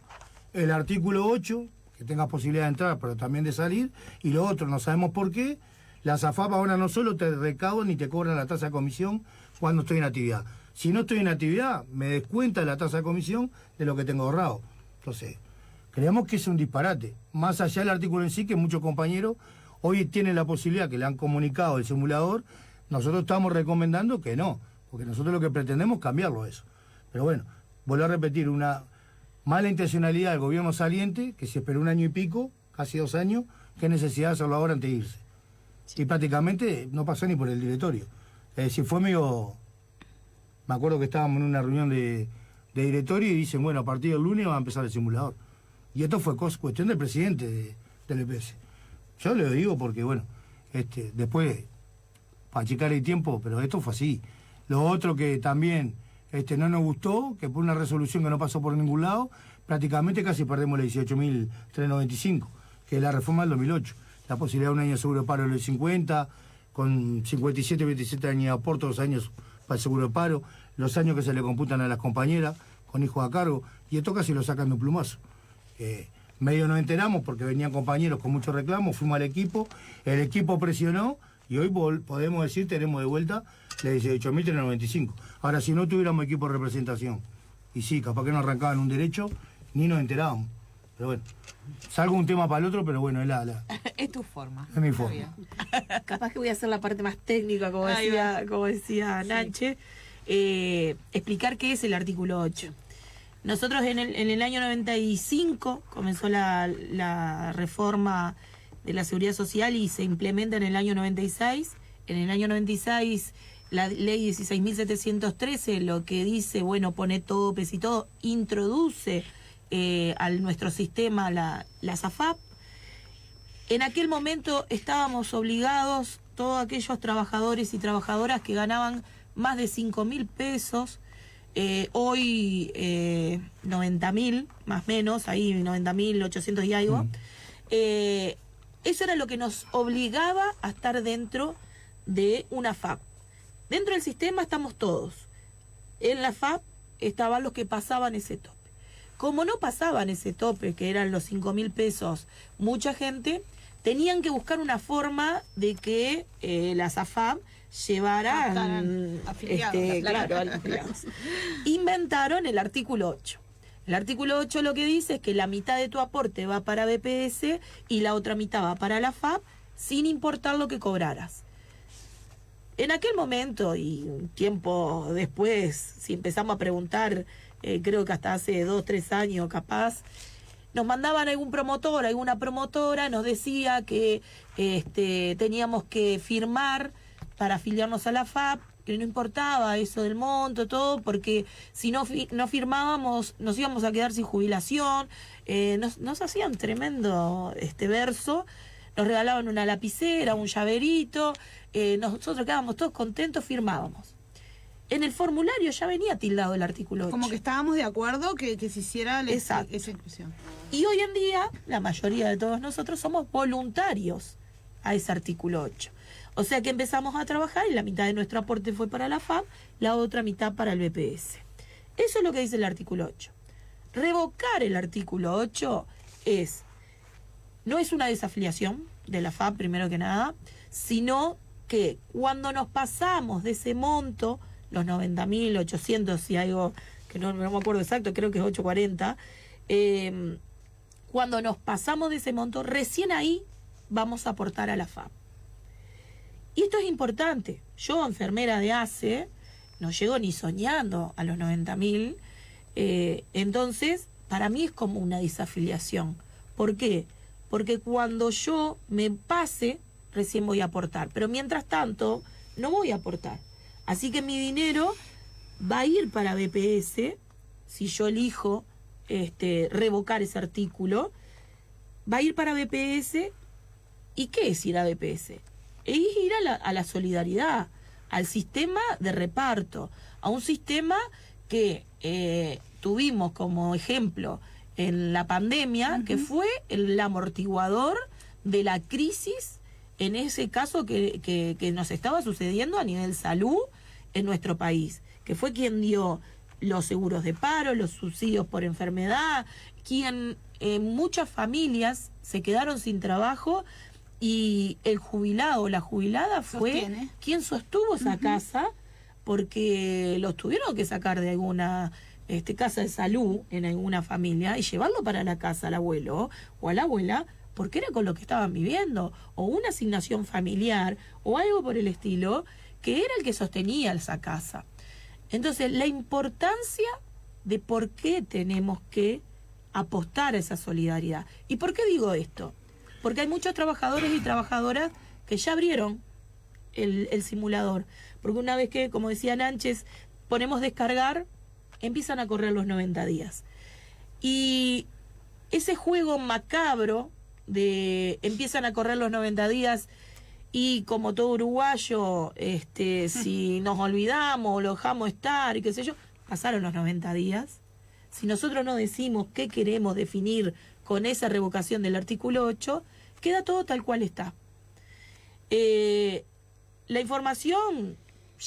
el artículo 8, que tengas posibilidad de entrar, pero también de salir, y lo otro, no sabemos por qué, la SAFAP ahora no solo te recauda ni te cobra la tasa de comisión cuando estoy en actividad. Si no estoy en actividad, me descuenta la tasa de comisión de lo que tengo ahorrado. Entonces, creemos que es un disparate. Más allá del artículo en sí, que muchos compañeros hoy tienen la posibilidad, que le han comunicado el simulador, nosotros estamos recomendando que no, porque nosotros lo que pretendemos es cambiarlo eso. Pero bueno, vuelvo a repetir, una mala intencionalidad del gobierno saliente, que se esperó 1 año y pico, casi 2 años, qué necesidad de hacerlo ahora antes de irse. Sí. Y prácticamente no pasó ni por el directorio. Es decir, fue medio... Me acuerdo que estábamos en una reunión de directorio y dicen, bueno, a partir del lunes va a empezar el simulador. Y esto fue cuestión del presidente del EPS. Yo le digo porque, bueno, después, para achicar el tiempo, pero esto fue así. Lo otro que también no nos gustó, que por una resolución que no pasó por ningún lado, prácticamente casi perdemos la 18.395, que es la reforma del 2008. La posibilidad de un año de seguro de paro de los 50, con 57, 27 años de aporte, 2 años para el seguro de paro, los años que se le computan a las compañeras con hijos a cargo, y esto casi lo sacan de un plumazo. Medio nos enteramos porque venían compañeros con muchos reclamos, fuimos al equipo, el equipo presionó y hoy podemos decir tenemos de vuelta la 18.395. Ahora, si no tuviéramos equipo de representación, y sí, capaz que nos arrancaban un derecho, ni nos enterábamos. Pero bueno, salgo un tema para el otro, pero bueno, es tu forma. Es mi forma. Capaz que voy a hacer la parte más técnica, como decía Nanche, explicar qué es el artículo 8. Nosotros en el año 95 comenzó la reforma de la Seguridad Social y se implementa en el año 96. En el año 96, la ley 16.713 lo que dice, bueno, pone topes y todo, introduce a nuestro sistema la AFAP. En aquel momento estábamos obligados, todos aquellos trabajadores y trabajadoras que ganaban más de 5.000 pesos, hoy 90.000, más o menos, ahí 90.800 y algo. Eso era lo que nos obligaba a estar dentro de una FAP. Dentro del sistema estamos todos. En la FAP estaban los que pasaban ese tope. Como no pasaban ese tope, que eran los 5.000 pesos, mucha gente, tenían que buscar una forma de que las AFAP llevaran afiliados, claro, afiliados. Inventaron el artículo 8. El artículo 8 lo que dice es que la mitad de tu aporte va para BPS y la otra mitad va para la FAP, sin importar lo que cobraras. En aquel momento y un tiempo después, si empezamos a preguntar, creo que hasta hace 2, 3 años capaz, nos mandaban algún promotor, alguna promotora, nos decía que teníamos que firmar para afiliarnos a la FAP, que no importaba eso del monto, todo, porque si no firmábamos nos íbamos a quedar sin jubilación. Nos hacían tremendo verso, nos regalaban una lapicera, un llaverito, nosotros quedábamos todos contentos, firmábamos. En el formulario ya venía tildado el artículo 8. Como que estábamos de acuerdo que se hiciera esa inclusión. Y hoy en día, la mayoría de todos nosotros somos voluntarios a ese artículo 8. O sea que empezamos a trabajar y la mitad de nuestro aporte fue para la FAP, la otra mitad para el BPS. Eso es lo que dice el artículo 8. Revocar el artículo 8 no es una desafiliación de la FAP, primero que nada, sino que cuando nos pasamos de ese monto, los 90.800 y algo, que no me acuerdo exacto, creo que es 840, cuando nos pasamos de ese monto, recién ahí vamos a aportar a la FAP. Y esto es importante. Yo, enfermera de ACE, no llego ni soñando a los 90.000. Entonces, para mí es como una desafiliación. ¿Por qué? Porque cuando yo me pase, recién voy a aportar. Pero mientras tanto, no voy a aportar. Así que mi dinero va a ir para BPS, si yo elijo revocar ese artículo, va a ir para BPS. ¿Y qué es ir a BPS? Es ir a la solidaridad, al sistema de reparto, a un sistema que tuvimos como ejemplo en la pandemia, que fue el amortiguador de la crisis, en ese caso que nos estaba sucediendo a nivel salud en nuestro país, que fue quien dio los seguros de paro, los subsidios por enfermedad, quien muchas familias se quedaron sin trabajo. Y el jubilado o la jubilada fue quien sostuvo esa casa, porque los tuvieron que sacar de alguna casa de salud en alguna familia y llevarlo para la casa al abuelo o a la abuela, porque era con lo que estaban viviendo, o una asignación familiar o algo por el estilo, que era el que sostenía esa casa. Entonces, la importancia de por qué tenemos que apostar a esa solidaridad. ¿Y por qué digo esto? Porque hay muchos trabajadores y trabajadoras que ya abrieron el simulador. Porque una vez que, como decía Nánchez, ponemos descargar, empiezan a correr los 90 días. Y ese juego macabro de empiezan a correr los 90 días y como todo uruguayo, si nos olvidamos o lo dejamos estar y qué sé yo, pasaron los 90 días. Si nosotros no decimos qué queremos definir con esa revocación del artículo 8, queda todo tal cual está. La información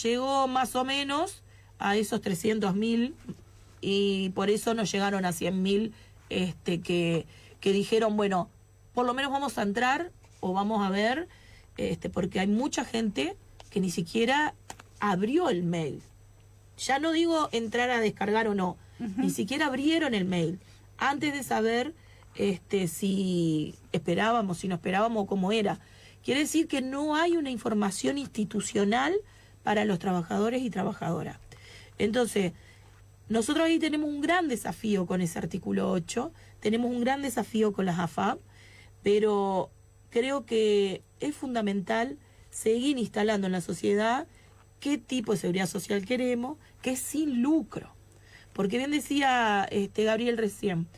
llegó más o menos a esos 300.000 y por eso nos llegaron a 100.000 que dijeron, bueno, por lo menos vamos a entrar o vamos a ver, porque hay mucha gente que ni siquiera abrió el mail. Ya no digo entrar a descargar o no, ni siquiera abrieron el mail antes de saber si esperábamos, si no esperábamos, cómo era. Quiere decir que no hay una información institucional para los trabajadores y trabajadoras. Entonces, nosotros ahí tenemos un gran desafío con ese artículo 8, tenemos un gran desafío con las AFAP, pero creo que es fundamental seguir instalando en la sociedad qué tipo de seguridad social queremos, que es sin lucro. Porque bien decía Gabriel recién,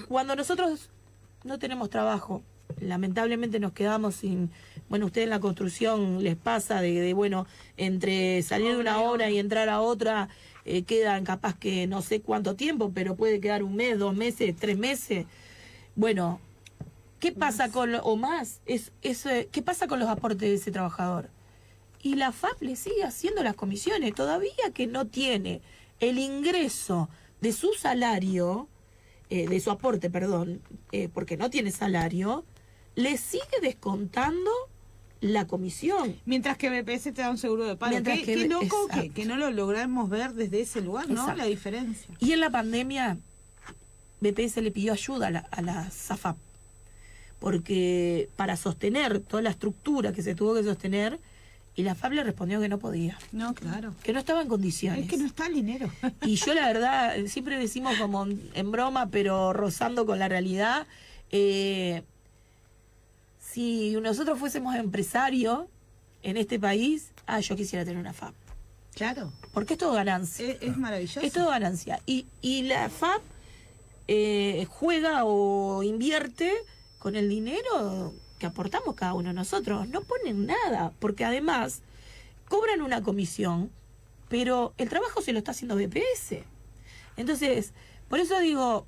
cuando nosotros no tenemos trabajo, lamentablemente nos quedamos sin... Bueno, ustedes en la construcción les pasa bueno, entre salir de una obra y entrar a otra, quedan capaz que no sé cuánto tiempo, pero puede quedar 1 mes, 2 meses, 3 meses. Bueno, ¿qué pasa o más? ¿Qué pasa con los aportes de ese trabajador? Y la FAP le sigue haciendo las comisiones, todavía que no tiene el ingreso de su salario, de su aporte, perdón, porque no tiene salario, le sigue descontando la comisión. Mientras que BPS te da un seguro de paro. Qué loco que no lo logramos ver desde ese lugar, ¿no? Exacto. La diferencia. Y en la pandemia, BPS le pidió ayuda a la SAFAP, porque para sostener toda la estructura que se tuvo que sostener, y la FAP le respondió que no podía. No, claro. Que no estaba en condiciones. Es que no está el dinero. Y yo la verdad, siempre decimos como en broma, pero rozando con la realidad, si nosotros fuésemos empresarios en este país, yo quisiera tener una FAP. Claro. Porque es todo ganancia. Es maravilloso. Es todo ganancia. Y la FAP juega o invierte con el dinero que aportamos cada uno de nosotros. No ponen nada, porque además cobran una comisión, pero el trabajo se lo está haciendo BPS. Entonces, por eso digo,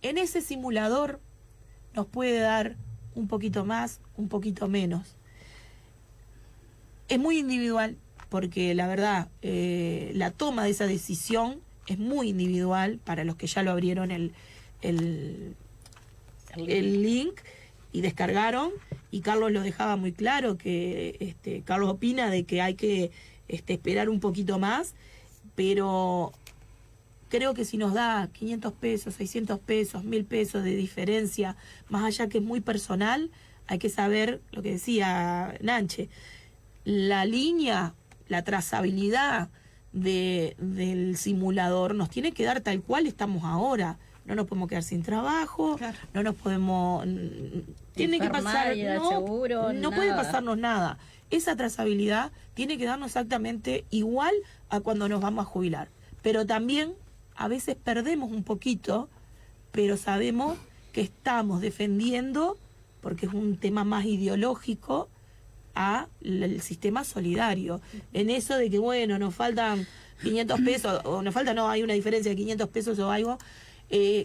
en ese simulador nos puede dar un poquito más, un poquito menos. Es muy individual, porque la verdad, la toma de esa decisión es muy individual para los que ya lo abrieron el link y descargaron, y Carlos lo dejaba muy claro, que Carlos opina de que hay que esperar un poquito más, pero creo que si nos da 500 pesos, 600 pesos, 1000 pesos de diferencia, más allá que es muy personal, hay que saber lo que decía Nanche, la línea, la trazabilidad del simulador nos tiene que dar tal cual estamos ahora. No nos podemos quedar sin trabajo, claro. No nos podemos... Tiene que pasar... No puede pasarnos nada. Esa trazabilidad tiene que darnos exactamente igual a cuando nos vamos a jubilar. Pero también a veces perdemos un poquito, pero sabemos que estamos defendiendo, porque es un tema más ideológico, al sistema solidario. En eso de que, bueno, nos faltan 500 pesos, o nos falta, no, hay una diferencia de 500 pesos o algo...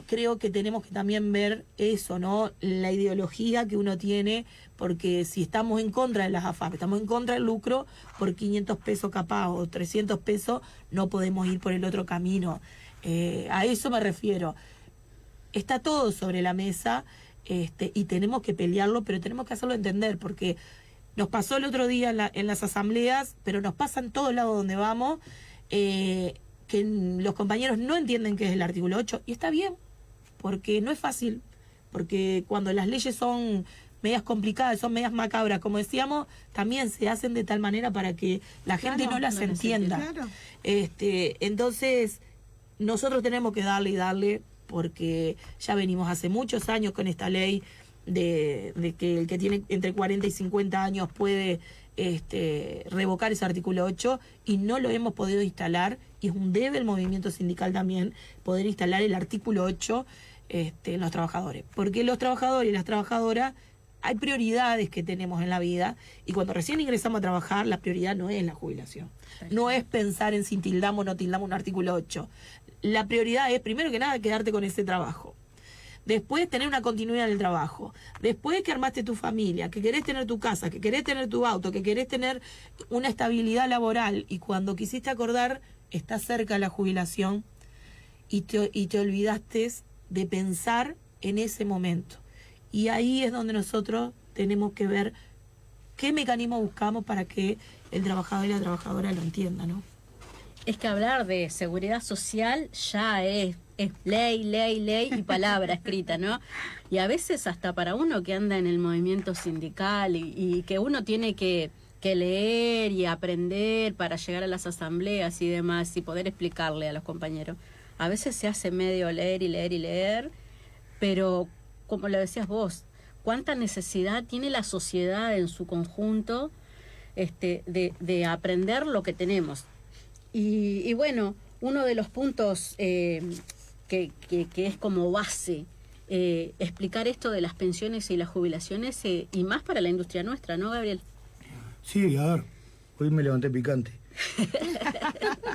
creo que tenemos que también ver eso, ¿no? La ideología que uno tiene, porque si estamos en contra de las AFAP, estamos en contra del lucro, por 500 pesos capaz o 300 pesos no podemos ir por el otro camino. A eso me refiero. Está todo sobre la mesa y tenemos que pelearlo, pero tenemos que hacerlo entender, porque nos pasó el otro día en las asambleas, pero nos pasa en todos lados donde vamos, que los compañeros no entienden qué es el artículo 8, y está bien, porque no es fácil, porque cuando las leyes son medias complicadas, son medias macabras, como decíamos, también se hacen de tal manera para que la gente no las entienda. Claro. Entonces, nosotros tenemos que darle y darle, porque ya venimos hace muchos años con esta ley de que el que tiene entre 40 y 50 años puede revocar ese artículo 8, y no lo hemos podido instalar, y es un debe el movimiento sindical también poder instalar el artículo 8 en los trabajadores, porque los trabajadores y las trabajadoras hay prioridades que tenemos en la vida, y cuando recién ingresamos a trabajar la prioridad no es la jubilación, no es pensar en si tildamos o no tildamos un artículo 8, la prioridad es primero que nada quedarte con ese trabajo, después tener una continuidad en el trabajo, después que armaste tu familia, que querés tener tu casa, que querés tener tu auto, que querés tener una estabilidad laboral, y cuando quisiste acordar, está cerca la jubilación, y te olvidaste de pensar en ese momento. Y ahí es donde nosotros tenemos que ver qué mecanismo buscamos para que el trabajador y la trabajadora lo entienda, ¿no? Es que hablar de seguridad social ya es ley y palabra escrita, ¿no? Y a veces hasta para uno que anda en el movimiento sindical y que uno tiene que leer y aprender para llegar a las asambleas y demás y poder explicarle a los compañeros, a veces se hace medio leer, pero como lo decías vos, cuánta necesidad tiene la sociedad en su conjunto de aprender lo que tenemos. Y bueno, uno de los puntos que es como base, explicar esto de las pensiones y las jubilaciones, y más para la industria nuestra, ¿no, Gabriel? Sí, a ver, hoy me levanté picante.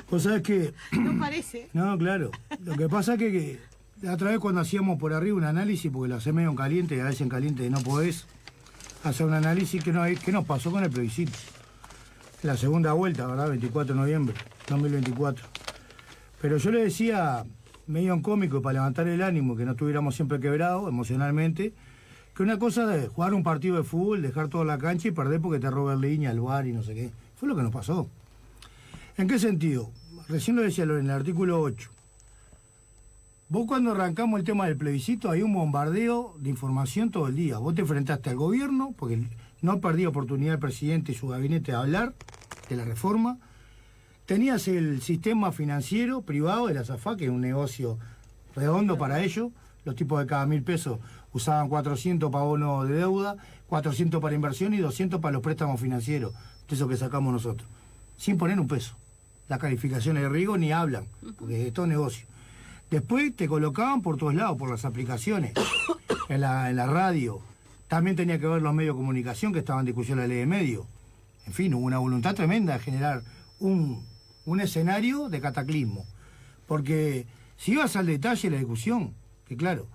Vos sabés que... No parece. No, claro. Lo que pasa es que la otra vez cuando hacíamos por arriba un análisis, porque lo hacés medio en caliente, y a veces en caliente no podés hacer un análisis, ¿qué nos pasó con el plebiscito? La segunda vuelta, ¿verdad? 24 de noviembre 2024. Pero yo le decía, medio en cómico, para levantar el ánimo, que no estuviéramos siempre quebrados emocionalmente, que una cosa de jugar un partido de fútbol, dejar toda la cancha y perder porque te roba el línea, el bar y no sé qué. Fue lo que nos pasó. ¿En qué sentido? Recién lo decía en el artículo 8. Vos cuando arrancamos el tema del plebiscito hay un bombardeo de información todo el día. Vos te enfrentaste al gobierno, porque no perdí oportunidad el presidente y su gabinete de hablar de la reforma. Tenías el sistema financiero privado de la SAFA, que es un negocio redondo para ellos. Los tipos de cada 1.000 pesos usaban 400 para bono de deuda, 400 para inversión y 200 para los préstamos financieros, de eso que sacamos nosotros, sin poner un peso. Las calificaciones de riesgo ni hablan, porque es todo negocio. Después te colocaban por todos lados, por las aplicaciones, en la radio. También tenía que ver los medios de comunicación que estaban en discusión la ley de medios. En fin, hubo una voluntad tremenda de generar un escenario de cataclismo. Porque si ibas al detalle de la discusión, que claro,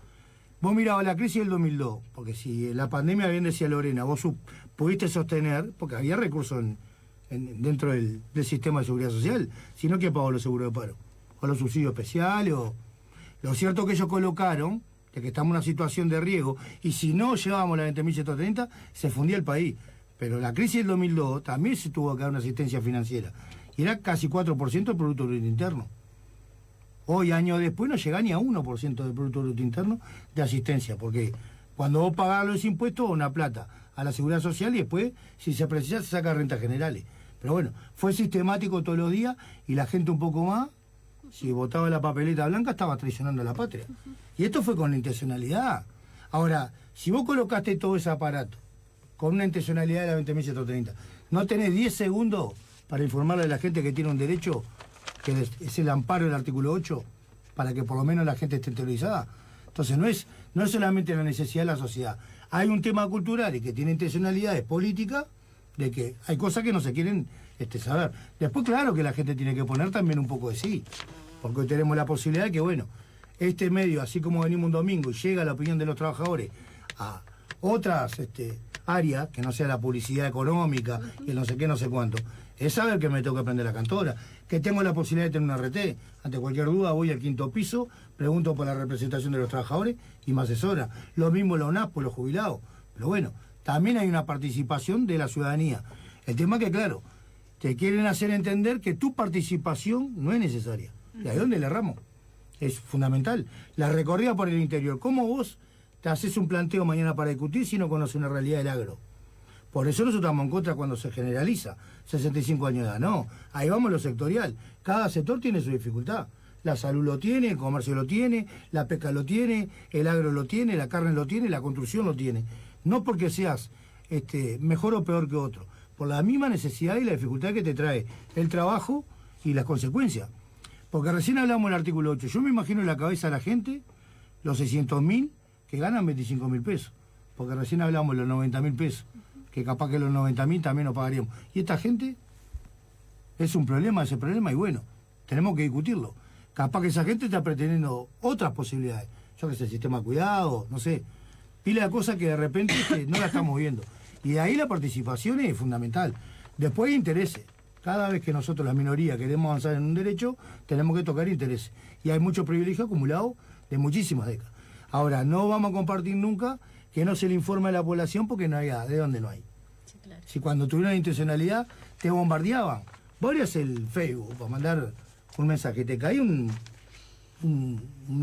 vos mirabas la crisis del 2002, porque si la pandemia, bien decía Lorena, vos pudiste sostener, porque había recursos dentro del sistema de seguridad social, sino que pagó los seguros de paro, o los subsidios especiales, o lo cierto que ellos colocaron, de que estamos en una situación de riesgo, y si no llevábamos la 20.130, se fundía el país. Pero la crisis del 2002 también se tuvo que dar una asistencia financiera, y era casi 4% del Producto Bruto Interno. Hoy, años después, no llega ni a 1% del Producto Bruto Interno de asistencia, porque cuando vos pagás los impuestos, una plata a la Seguridad Social y después, si se precisa, se saca rentas generales. Pero bueno, fue sistemático todos los días y la gente un poco más, si votaba la papeleta blanca, estaba traicionando a la patria. Y esto fue con la intencionalidad. Ahora, si vos colocaste todo ese aparato con una intencionalidad de la 20.130, no tenés 10 segundos para informarle a la gente que tiene un derecho, que es el amparo del artículo 8, para que por lo menos la gente esté interiorizada. Entonces no es solamente la necesidad de la sociedad. Hay un tema cultural y que tiene intencionalidades políticas de que hay cosas que no se quieren saber. Después, claro que la gente tiene que poner también un poco de sí, porque hoy tenemos la posibilidad de que, bueno, este medio, así como venimos un domingo y llega la opinión de los trabajadores a otras áreas, que no sea la publicidad económica y el no sé qué, no sé cuánto, es saber que me tengo que aprender la cantora, que tengo la posibilidad de tener un RT. Ante cualquier duda voy al 5º piso, pregunto por la representación de los trabajadores y me asesora. Lo mismo la UNAP por los jubilados. Pero bueno, también hay una participación de la ciudadanía. El tema es que, claro, te quieren hacer entender que tu participación no es necesaria. ¿Y ahí dónde le erramos? Es fundamental. La recorrida por el interior. ¿Cómo vos te haces un planteo mañana para discutir si no conoces una realidad del agro? Por eso nosotros estamos en contra cuando se generaliza 65 años de edad. No, ahí vamos lo sectorial. Cada sector tiene su dificultad. La salud lo tiene, el comercio lo tiene, la pesca lo tiene, el agro lo tiene, la carne lo tiene, la construcción lo tiene. No porque seas mejor o peor que otro, por la misma necesidad y la dificultad que te trae el trabajo y las consecuencias. Porque recién hablamos del artículo 8. Yo me imagino en la cabeza de la gente los 600.000 que ganan 25.000 pesos. Porque recién hablamos de los 90.000 pesos, que capaz que los 90.000 también nos pagaríamos. Y esta gente es un problema, ese problema, y bueno, tenemos que discutirlo. Capaz que esa gente está pretendiendo otras posibilidades. Yo que sé, sistema de cuidado, no sé. Pila de cosas que de repente no la estamos viendo. Y de ahí la participación es fundamental. Después hay intereses. Cada vez que nosotros, la minoría, queremos avanzar en un derecho, tenemos que tocar intereses. Y hay mucho privilegio acumulado de muchísimas décadas. Ahora, no vamos a compartir nunca que no se le informe a la población porque no hay de dónde no hay. Sí, claro. Si cuando tuvieron intencionalidad te bombardeaban. Vos abrías el Facebook para mandar un mensaje, te caía un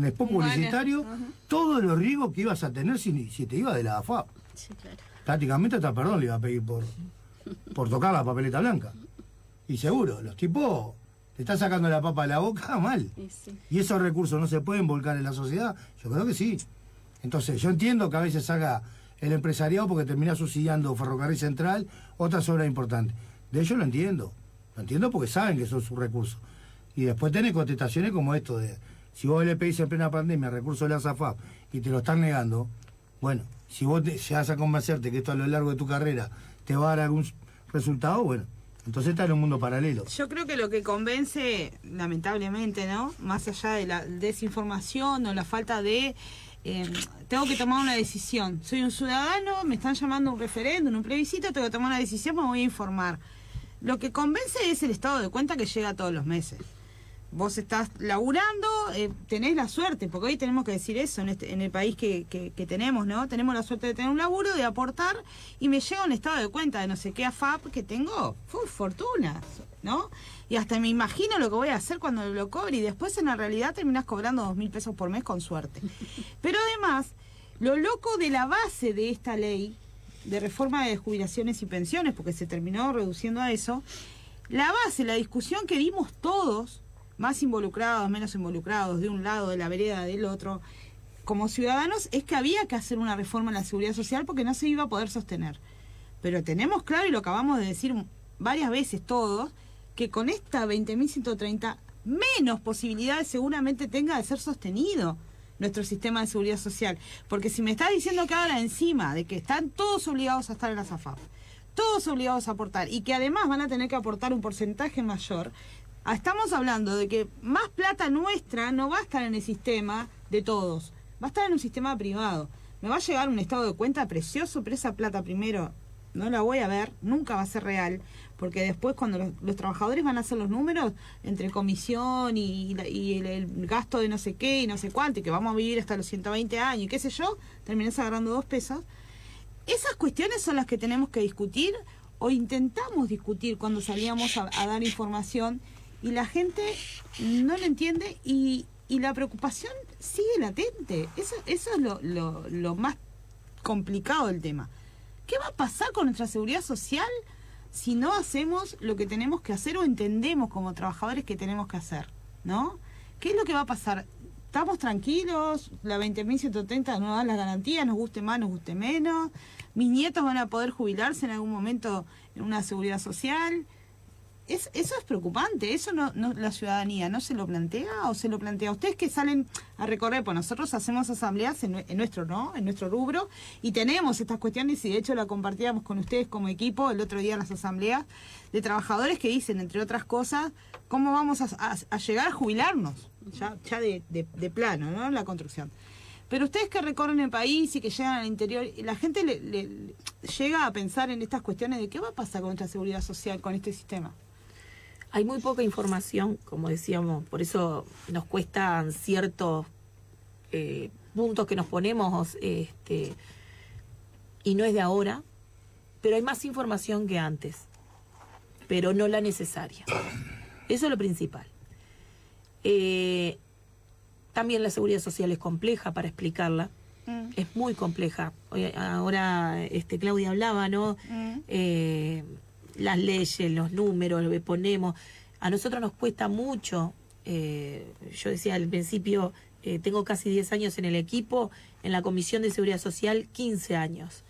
spot publicitario, todos los riesgos que ibas a tener si te ibas de la AFAP. Sí, claro. Prácticamente hasta perdón le iba a pedir por tocar la papeleta blanca. Y seguro, los tipos te están sacando la papa de la boca mal. Sí. ¿Y esos recursos no se pueden volcar en la sociedad? Yo creo que sí. Entonces, yo entiendo que a veces haga el empresariado porque termina subsidiando Ferrocarril Central, otras obras importantes. De ellos lo entiendo porque saben que son sus recursos. Y después tenés contestaciones como esto de, si vos le pedís en plena pandemia recursos de la SAFAP y te lo están negando, bueno, si vos llegás a convencerte que esto a lo largo de tu carrera te va a dar algún resultado, bueno, entonces está en un mundo paralelo. Yo creo que lo que convence, lamentablemente, ¿no? Más allá de la desinformación o la falta de... tengo que tomar una decisión. Soy un ciudadano, me están llamando a un referéndum, un plebiscito, tengo que tomar una decisión, me voy a informar. Lo que convence es el estado de cuenta que llega todos los meses. Vos estás laburando, tenés la suerte, porque hoy tenemos que decir eso en el país que tenemos, ¿no? Tenemos la suerte de tener un laburo, de aportar, y me llega un estado de cuenta de no sé qué AFAP que tengo, fortunas, ¿no? Y hasta me imagino lo que voy a hacer cuando lo cobre, y después en la realidad terminás cobrando 2.000 pesos por mes con suerte. Pero además, lo loco de la base de esta ley de reforma de jubilaciones y pensiones, porque se terminó reduciendo a eso, la base, la discusión que dimos todos, más involucrados, menos involucrados, de un lado, de la vereda, del otro, como ciudadanos, es que había que hacer una reforma en la seguridad social porque no se iba a poder sostener. Pero tenemos claro, y lo acabamos de decir varias veces todos, que con esta 20.130 menos posibilidades seguramente tenga de ser sostenido nuestro sistema de seguridad social. Porque si me está diciendo que ahora encima de que están todos obligados a estar en la SAFAP, todos obligados a aportar, y que además van a tener que aportar un porcentaje mayor, estamos hablando de que más plata nuestra no va a estar en el sistema de todos, va a estar en un sistema privado. Me va a llegar un estado de cuenta precioso, pero esa plata primero no la voy a ver, nunca va a ser real, porque después cuando los trabajadores van a hacer los números entre comisión y el gasto de no sé qué y no sé cuánto, y que vamos a vivir hasta los 120 años y qué sé yo, terminás agarrando 2 pesos. Esas cuestiones son las que tenemos que discutir o intentamos discutir cuando salíamos a dar información, y la gente no lo entiende y la preocupación sigue latente. Eso es lo más complicado del tema. ¿Qué va a pasar con nuestra seguridad social si no hacemos lo que tenemos que hacer o entendemos como trabajadores que tenemos que hacer, ¿no? ¿Qué es lo que va a pasar? ¿Estamos tranquilos? ¿La 20.130 nos da las garantías? ¿Nos guste más, nos guste menos? ¿Mis nietos van a poder jubilarse en algún momento en una seguridad social? Eso es preocupante. ¿Eso no la ciudadanía no se lo plantea o se lo plantea? Ustedes que salen a recorrer, pues nosotros hacemos asambleas en nuestro rubro, y tenemos estas cuestiones, y de hecho la compartíamos con ustedes como equipo el otro día en las asambleas, de trabajadores que dicen, entre otras cosas, cómo vamos a llegar a jubilarnos, ya de plano, ¿no? En la construcción. Pero ustedes que recorren el país y que llegan al interior, la gente le llega a pensar en estas cuestiones de qué va a pasar con nuestra seguridad social, con este sistema. Hay muy poca información, como decíamos, por eso nos cuestan ciertos puntos que nos ponemos, y no es de ahora, pero hay más información que antes, pero no la necesaria. Eso es lo principal. También la seguridad social es compleja para explicarla, es muy compleja. Ahora Claudia hablaba, ¿no? Las leyes, los números, lo que ponemos. A nosotros nos cuesta mucho. Yo decía al principio, tengo casi 10 años en el equipo, en la Comisión de Seguridad Social, 15 años.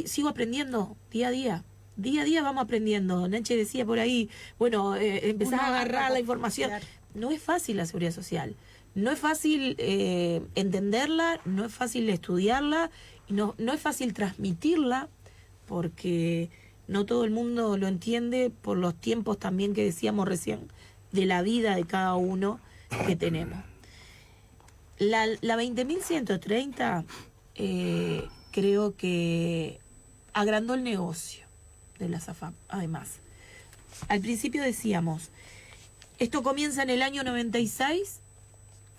Sigo aprendiendo día a día. Día a día vamos aprendiendo. Nanche decía por ahí, bueno, empezás a agarrar la información. Claro. No es fácil la seguridad social. No es fácil entenderla, no es fácil estudiarla, y no es fácil transmitirla, porque no todo el mundo lo entiende por los tiempos también que decíamos recién de la vida de cada uno que tenemos. La 20.130 creo que agrandó el negocio de la SAFAP, además. Al principio decíamos, esto comienza en el año 96,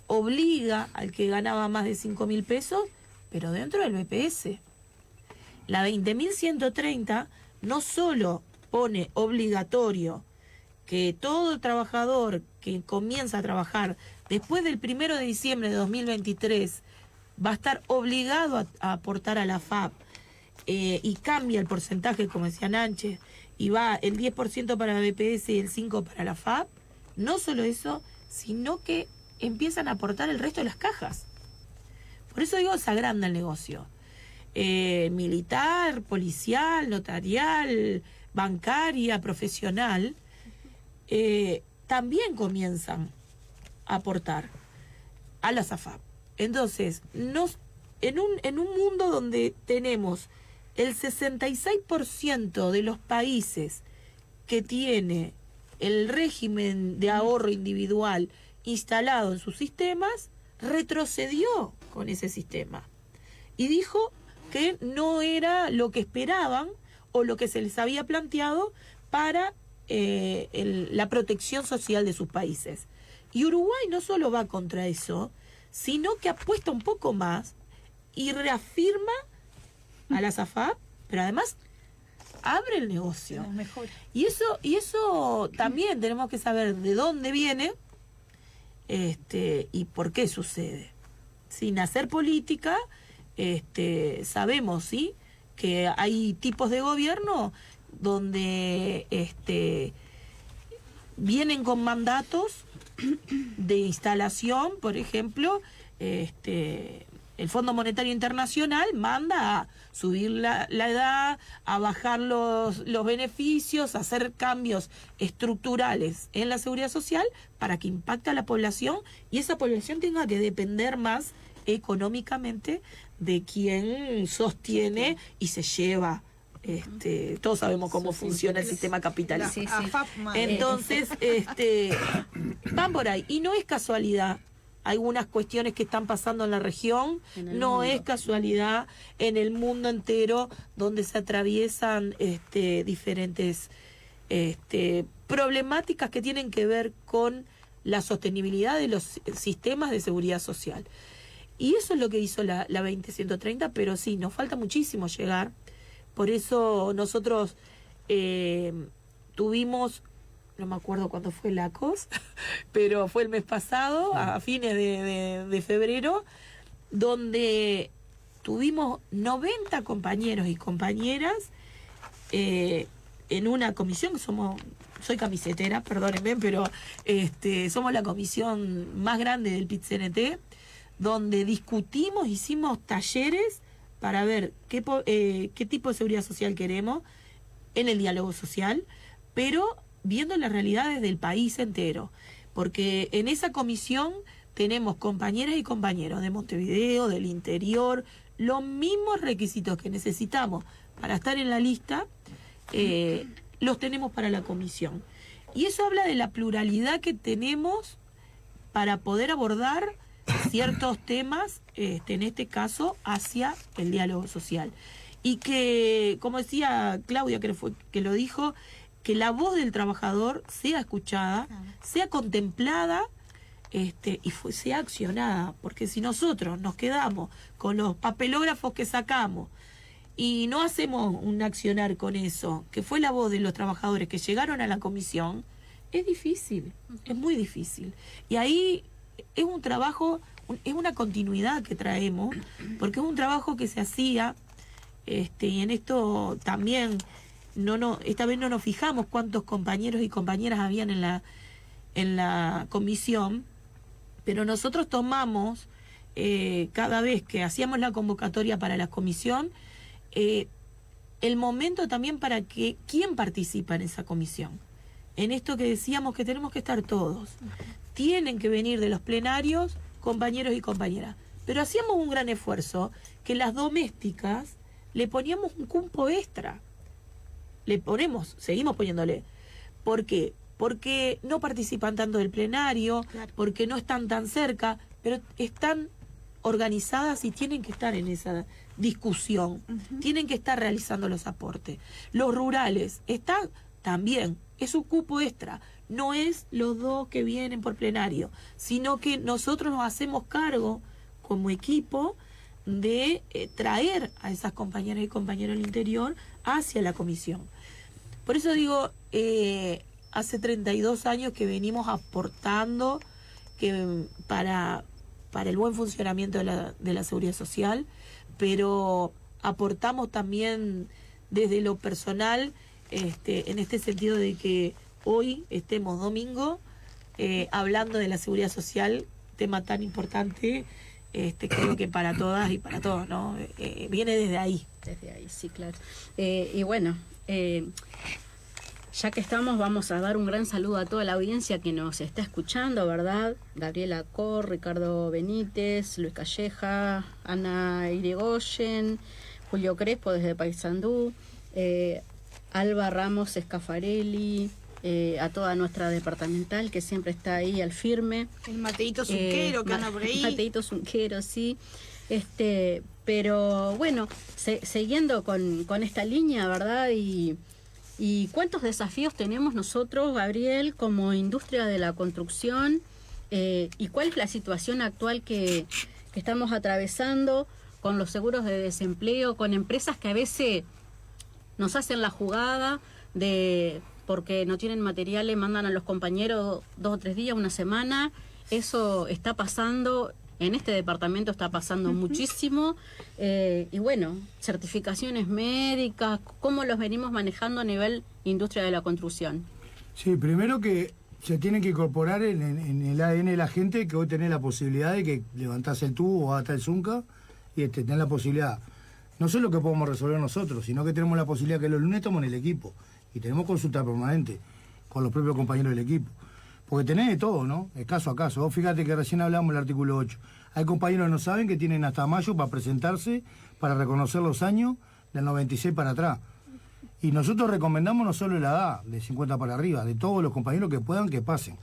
obliga al que ganaba más de 5.000 pesos, pero dentro del BPS. La 20.130 no solo pone obligatorio que todo trabajador que comienza a trabajar después del 1 de diciembre de 2023 va a estar obligado a aportar a la FAP, y cambia el porcentaje, como decía Nanche, y va el 10% para el BPS y el 5% para la FAP. No solo eso, sino que empiezan a aportar el resto de las cajas. Por eso digo, se agranda el negocio. Militar, policial, notarial, bancaria, profesional, también comienzan a aportar a la SAFAP. Entonces, en un mundo donde tenemos el 66% de los países que tiene el régimen de ahorro individual instalado en sus sistemas, retrocedió con ese sistema y dijo que no era lo que esperaban o lo que se les había planteado para la protección social de sus países. Y Uruguay no solo va contra eso, sino que apuesta un poco más y reafirma a la SAFAP, pero además abre el negocio. Y eso también tenemos que saber de dónde viene y por qué sucede. Sin hacer política, sabemos, ¿sí?, que hay tipos de gobierno donde vienen con mandatos de instalación, por ejemplo, el Fondo Monetario Internacional manda a subir la edad, a bajar los beneficios, a hacer cambios estructurales en la seguridad social para que impacte a la población y esa población tenga que depender más económicamente de quien sostiene y se lleva. Todos sabemos cómo funciona el sistema capitalista. Entonces, van por ahí. Y no es casualidad algunas cuestiones que están pasando en la región, no es casualidad en el mundo entero donde se atraviesan diferentes problemáticas que tienen que ver con la sostenibilidad de los sistemas de seguridad social. Y eso es lo que hizo la 20130, pero sí, nos falta muchísimo llegar. Por eso nosotros tuvimos, no me acuerdo cuándo fue la COS, pero fue el mes pasado, a fines de febrero, donde tuvimos 90 compañeros y compañeras en una comisión, soy camisetera, perdónenme, pero somos la comisión más grande del PIT-CNT, donde discutimos, hicimos talleres para ver qué tipo de seguridad social queremos en el diálogo social, pero viendo las realidades del país entero, porque en esa comisión tenemos compañeras y compañeros de Montevideo, del interior, los mismos requisitos que necesitamos para estar en la lista, los tenemos para la comisión. Y eso habla de la pluralidad que tenemos para poder abordar ciertos temas, en este caso, hacia el diálogo social. Y que, como decía Claudia, que lo dijo, que la voz del trabajador sea escuchada, sea contemplada y sea accionada. Porque si nosotros nos quedamos con los papelógrafos que sacamos y no hacemos un accionar con eso, que fue la voz de los trabajadores que llegaron a la comisión, es difícil, es muy difícil. Y ahí es un trabajo, es una continuidad que traemos, porque es un trabajo que se hacía, y en esto también esta vez no nos fijamos cuántos compañeros y compañeras habían en la comisión, pero nosotros tomamos cada vez que hacíamos la convocatoria para la comisión, el momento también para que quién participa en esa comisión. En esto que decíamos que tenemos que estar todos. Tienen que venir de los plenarios compañeros y compañeras. Pero hacíamos un gran esfuerzo que las domésticas le poníamos un cupo extra. Seguimos poniéndole. ¿Por qué? Porque no participan tanto del plenario, porque no están tan cerca, pero están organizadas y tienen que estar en esa discusión, tienen que estar realizando los aportes. Los rurales están también, es un cupo extra, no es los dos que vienen por plenario, sino que nosotros nos hacemos cargo como equipo de traer a esas compañeras y compañeros del interior hacia la comisión. Por eso digo, hace 32 años que venimos aportando para el buen funcionamiento de la seguridad social, pero aportamos también desde lo personal, en este sentido de que hoy estemos domingo hablando de la seguridad social, tema tan importante creo que para todas y para todos, ¿no? Viene desde ahí. Desde ahí, sí, claro. Y bueno, ya que estamos, vamos a dar un gran saludo a toda la audiencia que nos está escuchando, ¿verdad? Gabriela Cor, Ricardo Benítez, Luis Calleja, Ana Irigoyen, Julio Crespo desde Paysandú, Alba Ramos Escafarelli, a toda nuestra departamental que siempre está ahí al firme. El Mateito Zunquero que anda por ahí. Mateito Zunquero, sí. Pero bueno, siguiendo con esta línea, ¿verdad? ¿Y cuántos desafíos tenemos nosotros, Gabriel, como industria de la construcción? ¿Y cuál es la situación actual que estamos atravesando con los seguros de desempleo, con empresas que a veces nos hacen la jugada de porque no tienen materiales, mandan a los compañeros 2 o 3 días, una semana? Eso está pasando, en este departamento está pasando muchísimo. Y bueno, certificaciones médicas, ¿cómo los venimos manejando a nivel industria de la construcción? Sí, primero que se tiene que incorporar en el ADN de la gente que hoy tenés la posibilidad de que levantás el tubo o hasta el Zunca y tenés la posibilidad, no solo que podemos resolver nosotros, sino que tenemos la posibilidad que los lunes estamos en el equipo y tenemos consulta permanente con los propios compañeros del equipo. Porque tenés de todo, ¿no? Es caso a caso. Vos fíjate que recién hablamos del artículo 8. Hay compañeros que no saben que tienen hasta mayo para presentarse, para reconocer los años del 96 para atrás. Y nosotros recomendamos no solo la edad, de 50 para arriba, de todos los compañeros que puedan que pasen.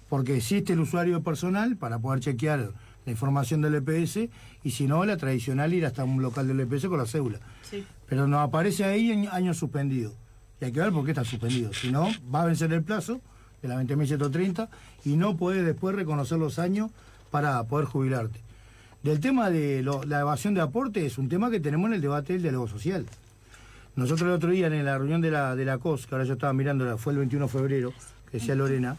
Porque existe el usuario personal para poder chequear la información del EPS y si no, la tradicional ir hasta un local del EPS con la cédula. Sí. Pero nos aparece ahí en años suspendidos. Y hay que ver por qué está suspendido. Si no, va a vencer el plazo de la 20.130 y no puedes después reconocer los años para poder jubilarte. Del tema de la evasión de aporte es un tema que tenemos en el debate del diálogo social. Nosotros el otro día en la reunión de la COS, que ahora yo estaba mirando, fue el 21 de febrero, que decía Lorena,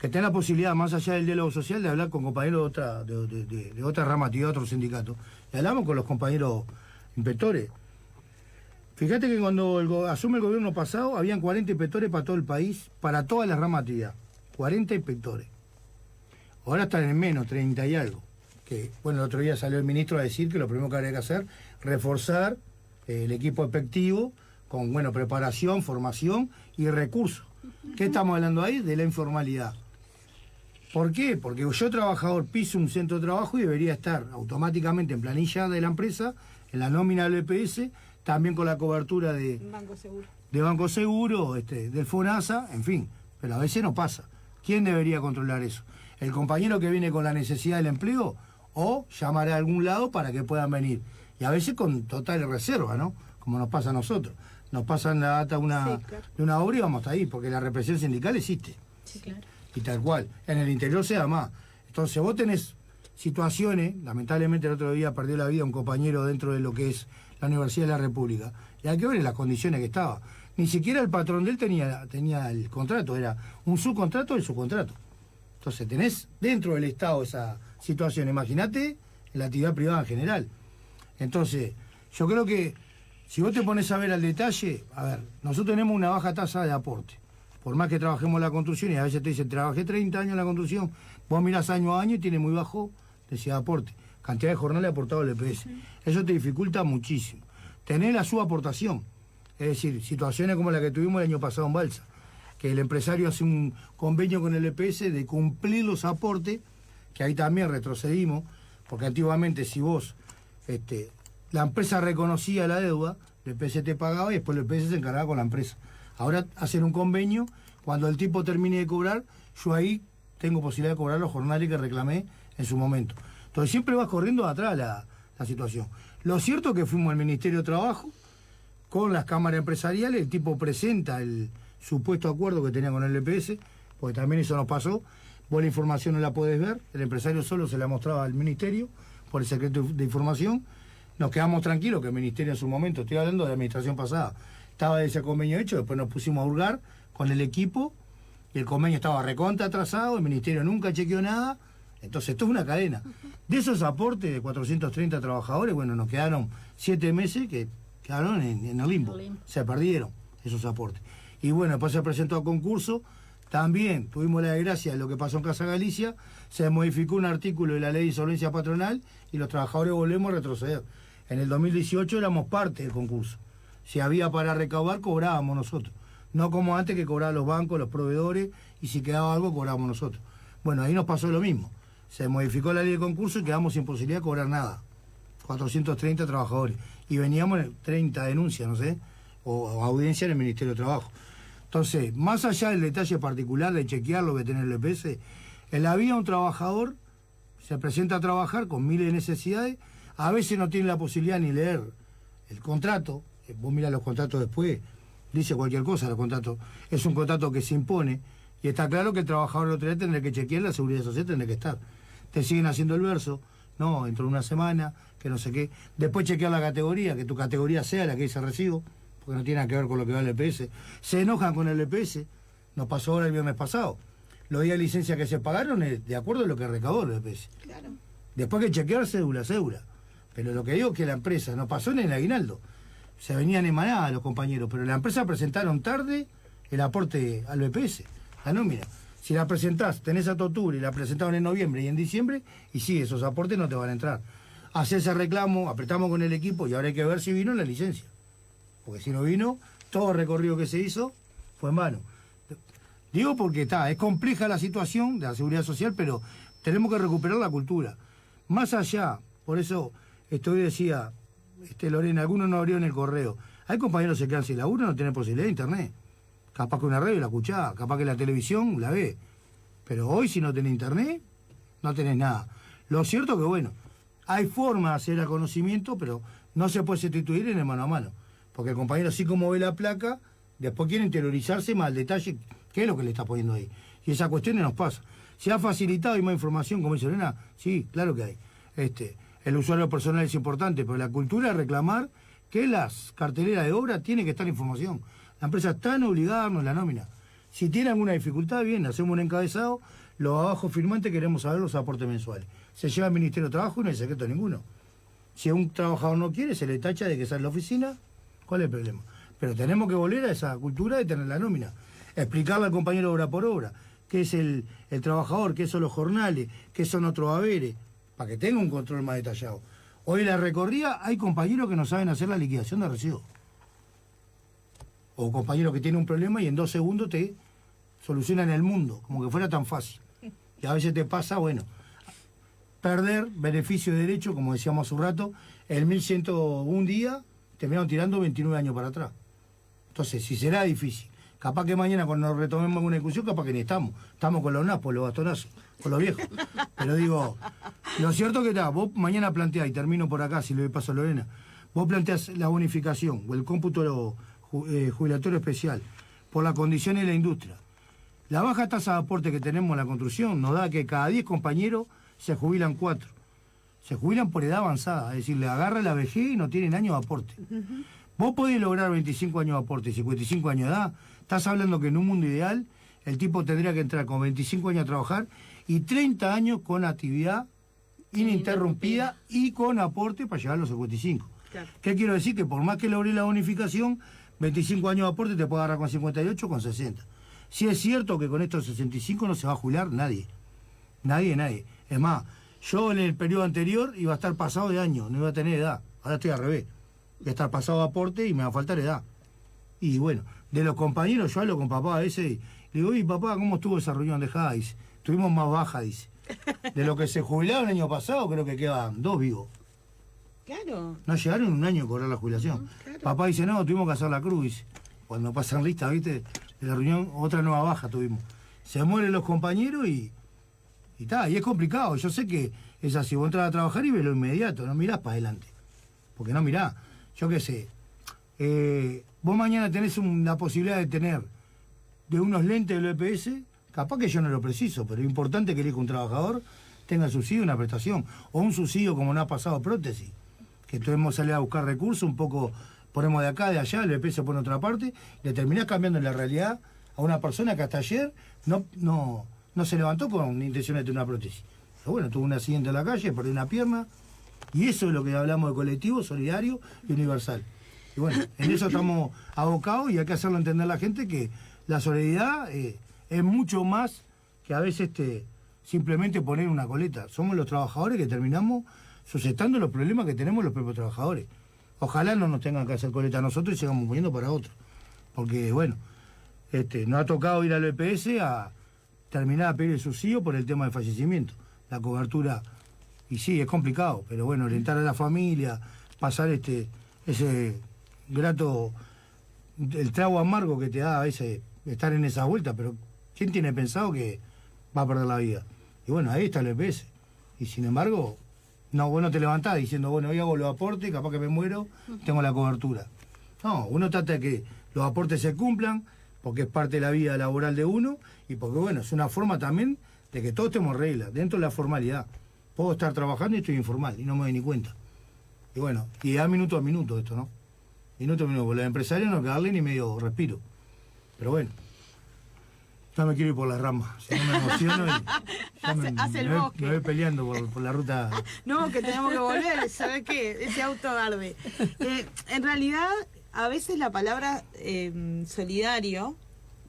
que tenés la posibilidad, más allá del diálogo social, de hablar con compañeros de otra rama, de otros sindicatos. Y hablamos con los compañeros inspectores. Fíjate que cuando asume el gobierno pasado, habían 40 inspectores para todo el país, para todas las ramas de actividad. 40 inspectores. Ahora están en menos, 30 y algo. Que, bueno, el otro día salió el ministro a decir que lo primero que habría que hacer, reforzar el equipo efectivo con, bueno, preparación, formación y recursos. ¿Qué estamos hablando ahí? De la informalidad. ¿Por qué? Porque yo, trabajador, piso un centro de trabajo y debería estar automáticamente en planilla de la empresa, en la nómina del EPS, también con la cobertura de Banco Seguro, del FONASA, en fin. Pero a veces no pasa. ¿Quién debería controlar eso? ¿El compañero que viene con la necesidad del empleo? ¿O llamar a algún lado para que puedan venir? Y a veces con total reserva, ¿no? Como nos pasa a nosotros. Nos pasan la data de una obra y vamos hasta ahí, porque la represión sindical existe. Sí, claro. Y tal cual. En el interior se da más. Entonces vos tenés situaciones, lamentablemente el otro día perdió la vida un compañero dentro de lo que es la Universidad de la República. Y hay que ver en las condiciones que estaba. Ni siquiera el patrón de él tenía el contrato, era un subcontrato del subcontrato. Entonces tenés dentro del Estado esa situación. Imagínate en la actividad privada en general. Entonces, yo creo que si vos te pones a ver al detalle, a ver, nosotros tenemos una baja tasa de aporte. Por más que trabajemos en la construcción, y a veces te dicen, trabajé 30 años en la construcción, vos mirás año a año y tiene muy bajo densidad de aporte. Cantidad de jornales aportados al EPS. Eso te dificulta muchísimo. Tenés la subaportación. Es decir, situaciones como la que tuvimos el año pasado en Balsa, que el empresario hace un convenio con el EPS de cumplir los aportes, que ahí también retrocedimos, porque antiguamente si vos, la empresa reconocía la deuda, el EPS te pagaba y después el EPS se encargaba con la empresa. Ahora hacen un convenio, cuando el tipo termine de cobrar, yo ahí tengo posibilidad de cobrar los jornales que reclamé en su momento. Entonces siempre vas corriendo atrás la situación. Lo cierto es que fuimos al Ministerio de Trabajo, con las cámaras empresariales, el tipo presenta el supuesto acuerdo que tenía con el EPS, porque también eso nos pasó, vos la información no la podés ver, el empresario solo se la mostraba al Ministerio, por el secreto de información, nos quedamos tranquilos que el Ministerio en su momento, estoy hablando de la administración pasada, estaba ese convenio hecho, después nos pusimos a hurgar con el equipo, y el convenio estaba recontra atrasado, el Ministerio nunca chequeó nada. Entonces, esto es una cadena. De esos aportes de 430 trabajadores, bueno, nos quedaron 7 meses que quedaron en el limbo. Se perdieron esos aportes. Y bueno, después se presentó a concurso, También tuvimos la desgracia de lo que pasó en Casa Galicia, se modificó un artículo de la ley de insolvencia patronal y los trabajadores volvemos a retroceder. En el 2018 éramos parte del concurso. Si había para recaudar, cobrábamos nosotros. No como antes que cobraban los bancos, los proveedores, y si quedaba algo, cobrábamos nosotros. Bueno, ahí nos pasó lo mismo. Se modificó la ley de concurso y quedamos sin posibilidad de cobrar nada. 430 trabajadores. Y veníamos en 30 denuncias, no sé, o audiencia en el Ministerio de Trabajo. Entonces, más allá del detalle particular de chequear lo que tiene el EPS, en la vida un trabajador se presenta a trabajar con miles de necesidades, a veces no tiene la posibilidad ni leer el contrato, vos mirás los contratos después, dice cualquier cosa los contratos, es un contrato que se impone, y está claro que el trabajador lo tendrá que chequear, la seguridad social tendrá que estar. Te siguen haciendo el verso, no, dentro de una semana, que no sé qué, después chequear la categoría, que tu categoría sea la que dice recibo, porque no tiene nada que ver con lo que va el EPS. Se enojan con el EPS, nos pasó ahora el viernes pasado. Los días de licencia que se pagaron es de acuerdo a lo que recaudó el EPS. Claro. Después hay que chequear cédula. Pero lo que digo es que la empresa, no pasó en el aguinaldo, se venían emanadas los compañeros, pero la empresa presentaron tarde el aporte al EPS, la nómina. Si la presentás, tenés hasta octubre y la presentaron en noviembre y en diciembre, y sí, esos aportes no te van a entrar. Hacé ese reclamo, apretamos con el equipo y ahora hay que ver si vino la licencia. Porque si no vino, todo el recorrido que se hizo fue en vano. Digo porque es compleja la situación de la seguridad social, pero tenemos que recuperar la cultura. Más allá, por eso hoy decía, Lorena, algunos no abrieron el correo. Hay compañeros que se quedan sin laburo, no tienen posibilidad de internet. Capaz que una radio la escuchá, capaz que la televisión la ve. Pero hoy si no tenés internet, no tenés nada. Lo cierto que, bueno, hay forma de hacer el conocimiento, pero no se puede sustituir en el mano a mano. Porque el compañero, así como ve la placa, después quiere interiorizarse más al detalle qué es lo que le está poniendo ahí. Y esa cuestión nos pasa. ¿Se ha facilitado y más información, como dice Lorena? Sí, claro que hay. El usuario personal es importante, pero la cultura es reclamar que las carteleras de obra tienen que estar en información. La empresa está obligada a darnos la nómina. Si tiene alguna dificultad, bien, hacemos un encabezado, los abajo firmantes queremos saber los aportes mensuales. Se lleva al Ministerio de Trabajo y no hay secreto ninguno. Si un trabajador no quiere, se le tacha de que sale a la oficina. ¿Cuál es el problema? Pero tenemos que volver a esa cultura de tener la nómina. Explicarle al compañero obra por obra qué es el trabajador, qué son los jornales, qué son otros haberes, para que tenga un control más detallado. Hoy en la recorrida hay compañeros que no saben hacer la liquidación de residuos. O compañeros que tienen un problema y en 2 segundos te solucionan el mundo, como que fuera tan fácil. Y a veces te pasa, bueno, perder beneficio de derecho, como decíamos hace un rato, el 1101 día terminaron tirando 29 años para atrás. Entonces, si será difícil, capaz que mañana cuando nos retomemos una discusión, capaz que ni estamos con los napos, los bastonazos, con los viejos. Pero digo, lo cierto que vos mañana planteás, y termino por acá, si le paso a Lorena, vos planteás la bonificación o el cómputo jubilatorio especial por las condiciones de la industria. La baja tasa de aporte que tenemos en la construcción nos da que cada 10 compañeros se jubilan 4. Se jubilan por edad avanzada, es decir, le agarra la vejez y no tienen años de aporte. Vos podés lograr 25 años de aporte y 55 años de edad. Estás hablando que en un mundo ideal el tipo tendría que entrar con 25 años a trabajar y 30 años con actividad ininterrumpida y con aporte para llegar a los 55. Claro. ¿Qué quiero decir? Que por más que logré la bonificación, 25 años de aporte te puede agarrar con 58 con 60. Sí es cierto que con estos 65 no se va a jubilar nadie. Nadie. Es más, yo en el periodo anterior iba a estar pasado de año, no iba a tener edad. Ahora estoy al revés. Voy a estar pasado de aporte y me va a faltar edad. Y bueno, de los compañeros, yo hablo con papá a veces y le digo, oye papá, ¿cómo estuvo esa reunión de Jada? Dice, estuvimos más baja, dice. De lo que se jubilaron el año pasado, creo que quedan 2 vivos. Claro. No llegaron un año a cobrar la jubilación. Claro. Papá dice, no, tuvimos que hacer la cruz, dice. Cuando pasan lista, ¿viste? De la reunión, otra nueva baja tuvimos. Se mueren los compañeros y es complicado. Yo sé que es así, vos entras a trabajar y ves lo inmediato, no mirás para adelante. Porque no mirás, yo qué sé. Vos mañana tenés la posibilidad de tener de unos lentes del EPS, capaz que yo no lo preciso, pero es importante que elija un trabajador tenga subsidio, una prestación, o un subsidio como no ha pasado prótesis, que tuvimos que salir a buscar recursos, un poco ponemos de acá, de allá, el EPS pone otra parte, le terminás cambiando la realidad a una persona que hasta ayer no se levantó con intención de tener una prótesis. Pero bueno, tuvo un accidente en la calle, perdió una pierna, y eso es lo que hablamos de colectivo, solidario y universal. Y bueno, en eso estamos abocados y hay que hacerlo entender a la gente que la solidaridad es es mucho más que a veces simplemente poner una coleta. Somos los trabajadores que terminamos suscitando los problemas que tenemos los propios trabajadores. Ojalá no nos tengan que hacer coleta a nosotros y sigamos poniendo para otros. Porque, bueno, nos ha tocado ir al BPS a terminar a pedir el subsidio por el tema del fallecimiento. La cobertura, y sí, es complicado, pero bueno, orientar a la familia, pasar ese grato, el trago amargo que te da a veces estar en esa vuelta, pero ¿quién tiene pensado que va a perder la vida? Y bueno, ahí está el EPS. Y sin embargo, no, vos no te levantás diciendo, bueno, hoy hago los aportes, capaz que me muero, tengo la cobertura. No, uno trata de que los aportes se cumplan, porque es parte de la vida laboral de uno, y porque, bueno, es una forma también de que todos tenemos reglas, dentro de la formalidad. Puedo estar trabajando y estoy informal, y no me doy ni cuenta. Y bueno, y da minuto a minuto esto, ¿no? Minuto a minuto, porque los empresarios no hay que darle ni medio respiro. Pero bueno, ya me quiero ir por las ramas, si no me emociono y ya me voy peleando por la ruta. No, que tenemos que volver, ¿sabes qué? Ese auto arde. En realidad, a veces la palabra solidario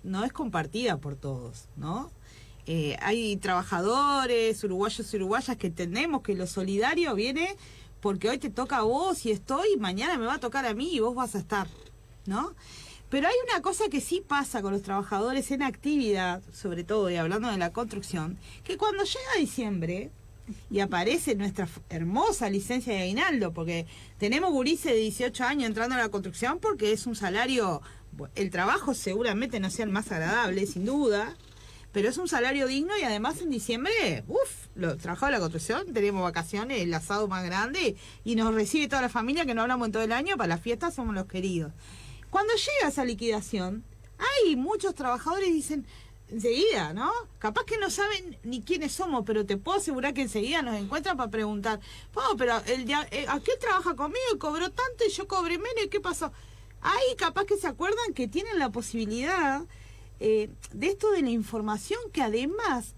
no es compartida por todos, ¿no? Hay trabajadores, uruguayos y uruguayas que entendemos que lo solidario viene porque hoy te toca a vos y estoy, mañana me va a tocar a mí y vos vas a estar, ¿no? Pero hay una cosa que sí pasa con los trabajadores en actividad, sobre todo, y hablando de la construcción, que cuando llega diciembre y aparece nuestra hermosa licencia de aguinaldo, porque tenemos gurises de 18 años entrando a la construcción porque es un salario, el trabajo seguramente no sea el más agradable, sin duda, pero es un salario digno y además en diciembre, los trabajadores de la construcción tenemos vacaciones, el asado más grande y nos recibe toda la familia que no hablamos en todo el año, para las fiestas somos los queridos. Cuando llega esa liquidación, hay muchos trabajadores que dicen, enseguida, ¿no? Capaz que no saben ni quiénes somos, pero te puedo asegurar que enseguida nos encuentran para preguntar, pero aquel trabaja conmigo y cobró tanto y yo cobré menos, ¿y qué pasó? Ahí capaz que se acuerdan que tienen la posibilidad de esto de la información que además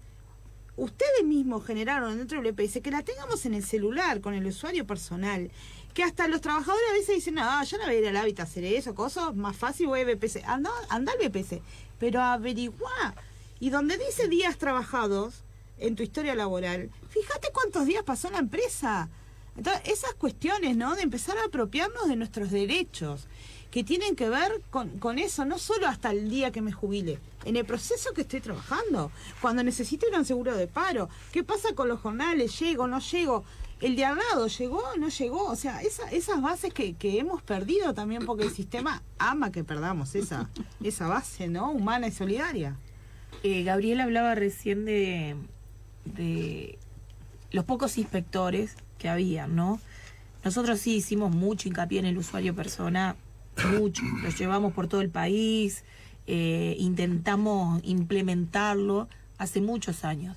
ustedes mismos generaron dentro del EPS, que la tengamos en el celular con el usuario personal, que hasta los trabajadores a veces dicen, no, yo no voy a ir al hábitat a hacer eso, cosas más fácil, voy a BPC. Anda al BPC, pero averiguá. Y donde dice días trabajados en tu historia laboral, fíjate cuántos días pasó en la empresa. Entonces, esas cuestiones, ¿no? De empezar a apropiarnos de nuestros derechos, que tienen que ver con eso, no solo hasta el día que me jubile, en el proceso que estoy trabajando, cuando necesito ir a un seguro de paro, ¿qué pasa con los jornales? ¿Llego, no llego? ¿El de al lado llegó, no llegó? O sea, esas bases que hemos perdido también porque el sistema ama que perdamos esa base, ¿no? Humana y solidaria. Gabriel hablaba recién de los pocos inspectores que había, ¿no? Nosotros sí hicimos mucho hincapié en el usuario persona, mucho, lo llevamos por todo el país, intentamos implementarlo hace muchos años,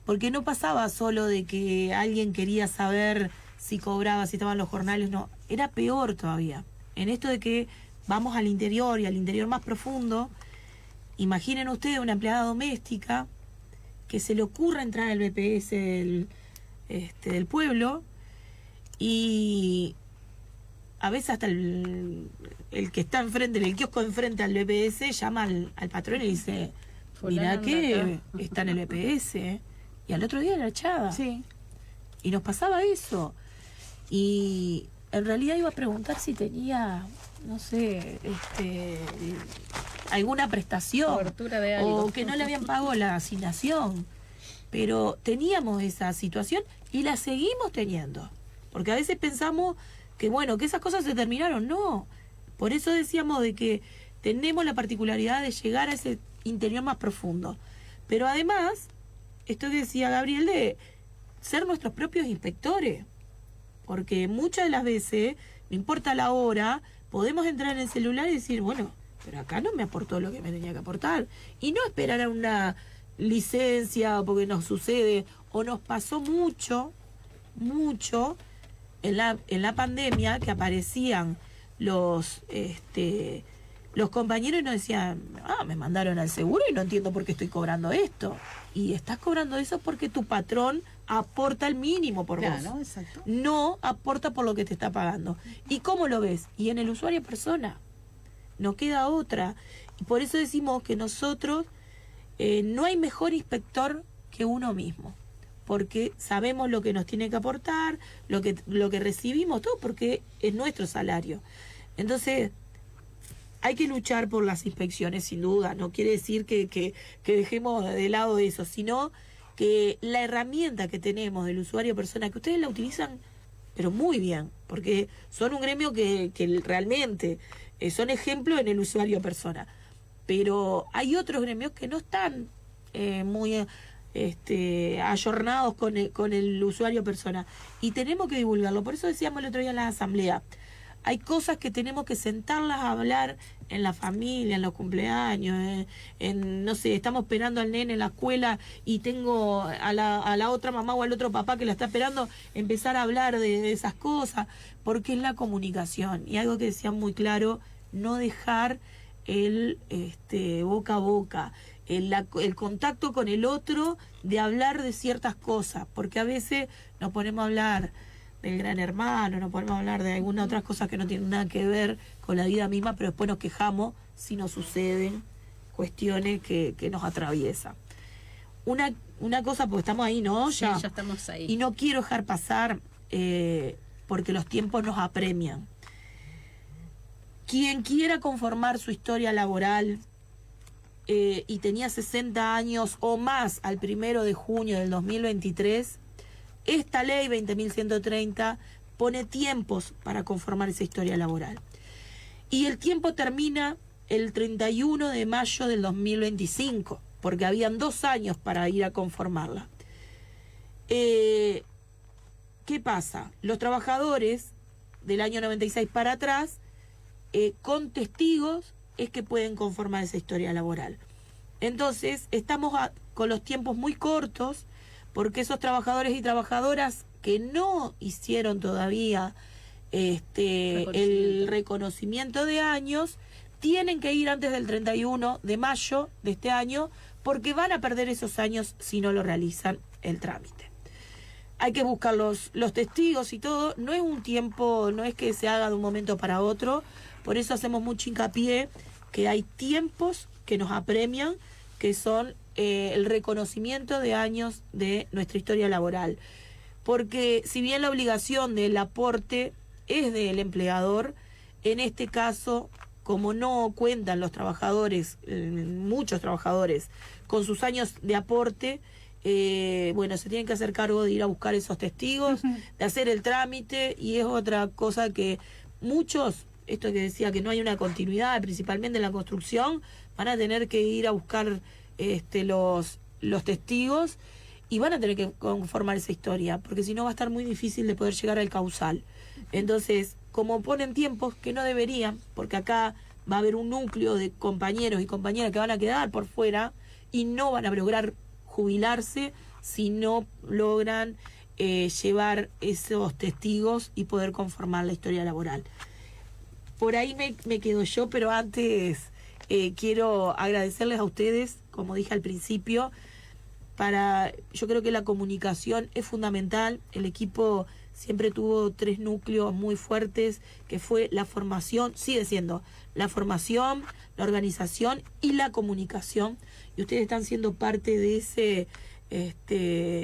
porque no pasaba solo de que alguien quería saber si cobraba, si estaban los jornales, no, era peor todavía, en esto de que vamos al interior y al interior más profundo. Imaginen ustedes una empleada doméstica que se le ocurra entrar al BPS del pueblo y a veces hasta el que está enfrente, el kiosco enfrente al BPS, llama al patrón y dice, mirá que está en el BPS, y al otro día la echaba. Sí. Y nos pasaba eso. Y en realidad iba a preguntar si tenía, no sé, alguna prestación Cobertura de algo. o que no le habían pagado la asignación. Pero teníamos esa situación y la seguimos teniendo. Porque a veces pensamos que bueno, que esas cosas se terminaron. No. Por eso decíamos de que tenemos la particularidad de llegar a ese interior más profundo. Pero además, esto que decía Gabriel, de ser nuestros propios inspectores. Porque muchas de las veces, no importa la hora, podemos entrar en el celular y decir, bueno, pero acá no me aportó lo que me tenía que aportar. Y no esperar a una licencia porque nos sucede, o nos pasó mucho en la pandemia, que aparecían los compañeros y nos decían, me mandaron al seguro y no entiendo por qué estoy cobrando esto. Y estás cobrando eso porque tu patrón aporta el mínimo por vos. ¿No? Exacto. No aporta por lo que te está pagando. ¿Y cómo lo ves? Y en el usuario persona. No queda otra. Y por eso decimos que nosotros no hay mejor inspector que uno mismo, porque sabemos lo que nos tiene que aportar, lo que recibimos, todo porque es nuestro salario. Entonces, hay que luchar por las inspecciones, sin duda. No quiere decir que dejemos de lado eso, sino que la herramienta que tenemos del usuario persona, que ustedes la utilizan, pero muy bien, porque son un gremio que realmente son ejemplos en el usuario persona. Pero hay otros gremios que no están muy ayornados con el usuario persona, y tenemos que divulgarlo. Por eso decíamos el otro día en la asamblea, hay cosas que tenemos que sentarlas a hablar en la familia, en los cumpleaños, no sé, estamos esperando al nene en la escuela y tengo a la otra mamá o al otro papá que la está esperando, empezar a hablar de esas cosas, porque es la comunicación. Y algo que decían muy claro, no dejar el boca a boca, el contacto con el otro, de hablar de ciertas cosas, porque a veces nos ponemos a hablar del Gran Hermano, nos ponemos a hablar de algunas otras cosas que no tienen nada que ver con la vida misma, pero después nos quejamos si nos suceden cuestiones que nos atraviesan. Una cosa, porque estamos ahí, ¿no? Sí, ya estamos ahí. Y no quiero dejar pasar, porque los tiempos nos apremian. Quien quiera conformar su historia laboral y tenía 60 años o más al 1 de junio del 2023, esta ley 20.130 pone tiempos para conformar esa historia laboral. Y el tiempo termina el 31 de mayo del 2025, porque habían 2 años para ir a conformarla. ¿Qué pasa? Los trabajadores del año 96 para atrás, con testigos, es que pueden conformar esa historia laboral. Entonces, estamos con los tiempos muy cortos, porque esos trabajadores y trabajadoras que no hicieron todavía el reconocimiento de años, tienen que ir antes del 31 de mayo de este año, porque van a perder esos años si no lo realizan el trámite. Hay que buscar los testigos y todo. No es un tiempo, no es que se haga de un momento para otro. Por eso hacemos mucho hincapié que hay tiempos que nos apremian, que son el reconocimiento de años de nuestra historia laboral. Porque si bien la obligación del aporte es del empleador, en este caso, como no cuentan los trabajadores, muchos trabajadores, con sus años de aporte, se tienen que hacer cargo de ir a buscar esos testigos, de hacer el trámite, y es otra cosa que muchos, esto que decía que no hay una continuidad, principalmente en la construcción, van a tener que ir a buscar los testigos, y van a tener que conformar esa historia, porque si no va a estar muy difícil de poder llegar al causal. Entonces, como ponen tiempos que no deberían, porque acá va a haber un núcleo de compañeros y compañeras que van a quedar por fuera y no van a lograr jubilarse si no logran llevar esos testigos y poder conformar la historia laboral. Por ahí me quedo yo, pero antes quiero agradecerles a ustedes, como dije al principio. Yo creo que la comunicación es fundamental. El equipo siempre tuvo 3 núcleos muy fuertes, que fue la formación, sigue siendo la formación, la organización y la comunicación. Y ustedes están siendo parte de ese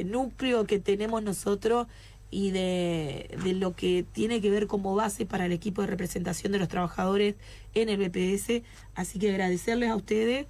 núcleo que tenemos nosotros, y de lo que tiene que ver como base para el equipo de representación de los trabajadores en el BPS. Así que agradecerles a ustedes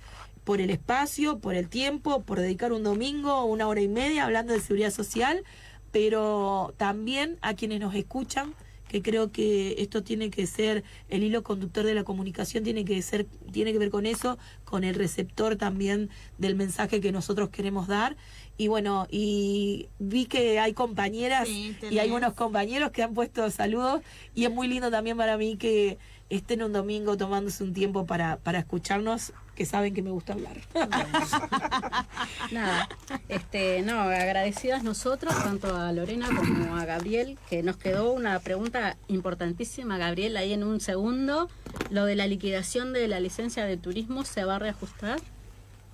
por el espacio, por el tiempo, por dedicar un domingo 1 hora y media hablando de seguridad social, pero también a quienes nos escuchan, que creo que esto tiene que ser el hilo conductor de la comunicación, tiene que ver con eso, con el receptor también del mensaje que nosotros queremos dar. Y bueno, y vi que hay compañeras y hay unos compañeros que han puesto saludos, y es muy lindo también para mí que estén un domingo tomándose un tiempo para escucharnos, que saben que me gusta hablar. Nada, agradecidas nosotros, tanto a Lorena como a Gabriel, que nos quedó una pregunta importantísima. Gabriel, ahí en un segundo, lo de la liquidación de la licencia de turismo, ¿se va a reajustar?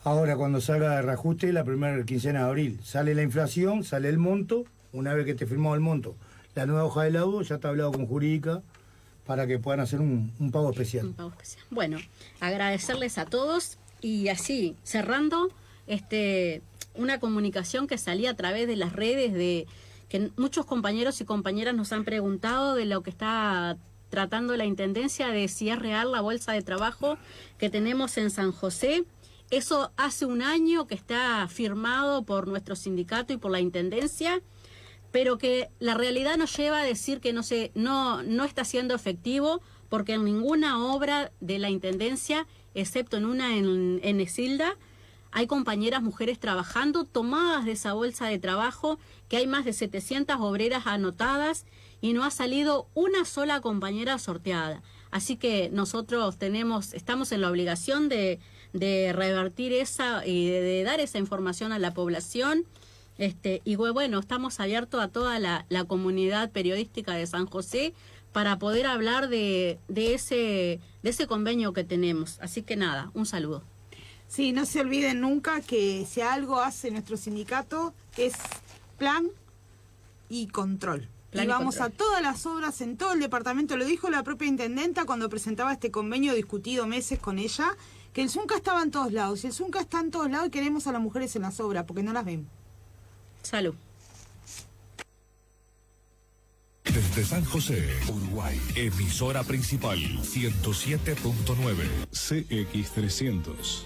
Ahora, cuando salga de reajuste, la primera quincena de abril, sale la inflación, sale el monto. Una vez que te firmado el monto, la nueva hoja de laudo, ya está hablado con Jurídica para que puedan hacer un pago especial. Un pago especial. Bueno, agradecerles a todos, y así, cerrando, una comunicación que salía a través de las redes, de que muchos compañeros y compañeras nos han preguntado de lo que está tratando la Intendencia, de si es real la bolsa de trabajo que tenemos en San José. Eso hace un año que está firmado por nuestro sindicato y por la Intendencia, pero que la realidad nos lleva a decir que no está siendo efectivo, porque en ninguna obra de la Intendencia, excepto en una en Esilda, hay compañeras mujeres trabajando tomadas de esa bolsa de trabajo, que hay más de 700 obreras anotadas y no ha salido una sola compañera sorteada. Así que nosotros estamos en la obligación de revertir esa y de dar esa información a la población. Y bueno, estamos abiertos a toda la comunidad periodística de San José para poder hablar de ese convenio que tenemos. Así que nada, un saludo. Sí, no se olviden nunca que si algo hace nuestro sindicato es plan y control. Plan y vamos control. a todas las obras en todo el departamento. Lo dijo la propia intendenta cuando presentaba este convenio discutido meses con ella, que el Zunca estaba en todos lados. Y el Zunca está en todos lados y queremos a las mujeres en las obras porque no las ven. Salud. Desde San José, Uruguay, emisora principal 107.9 CX300.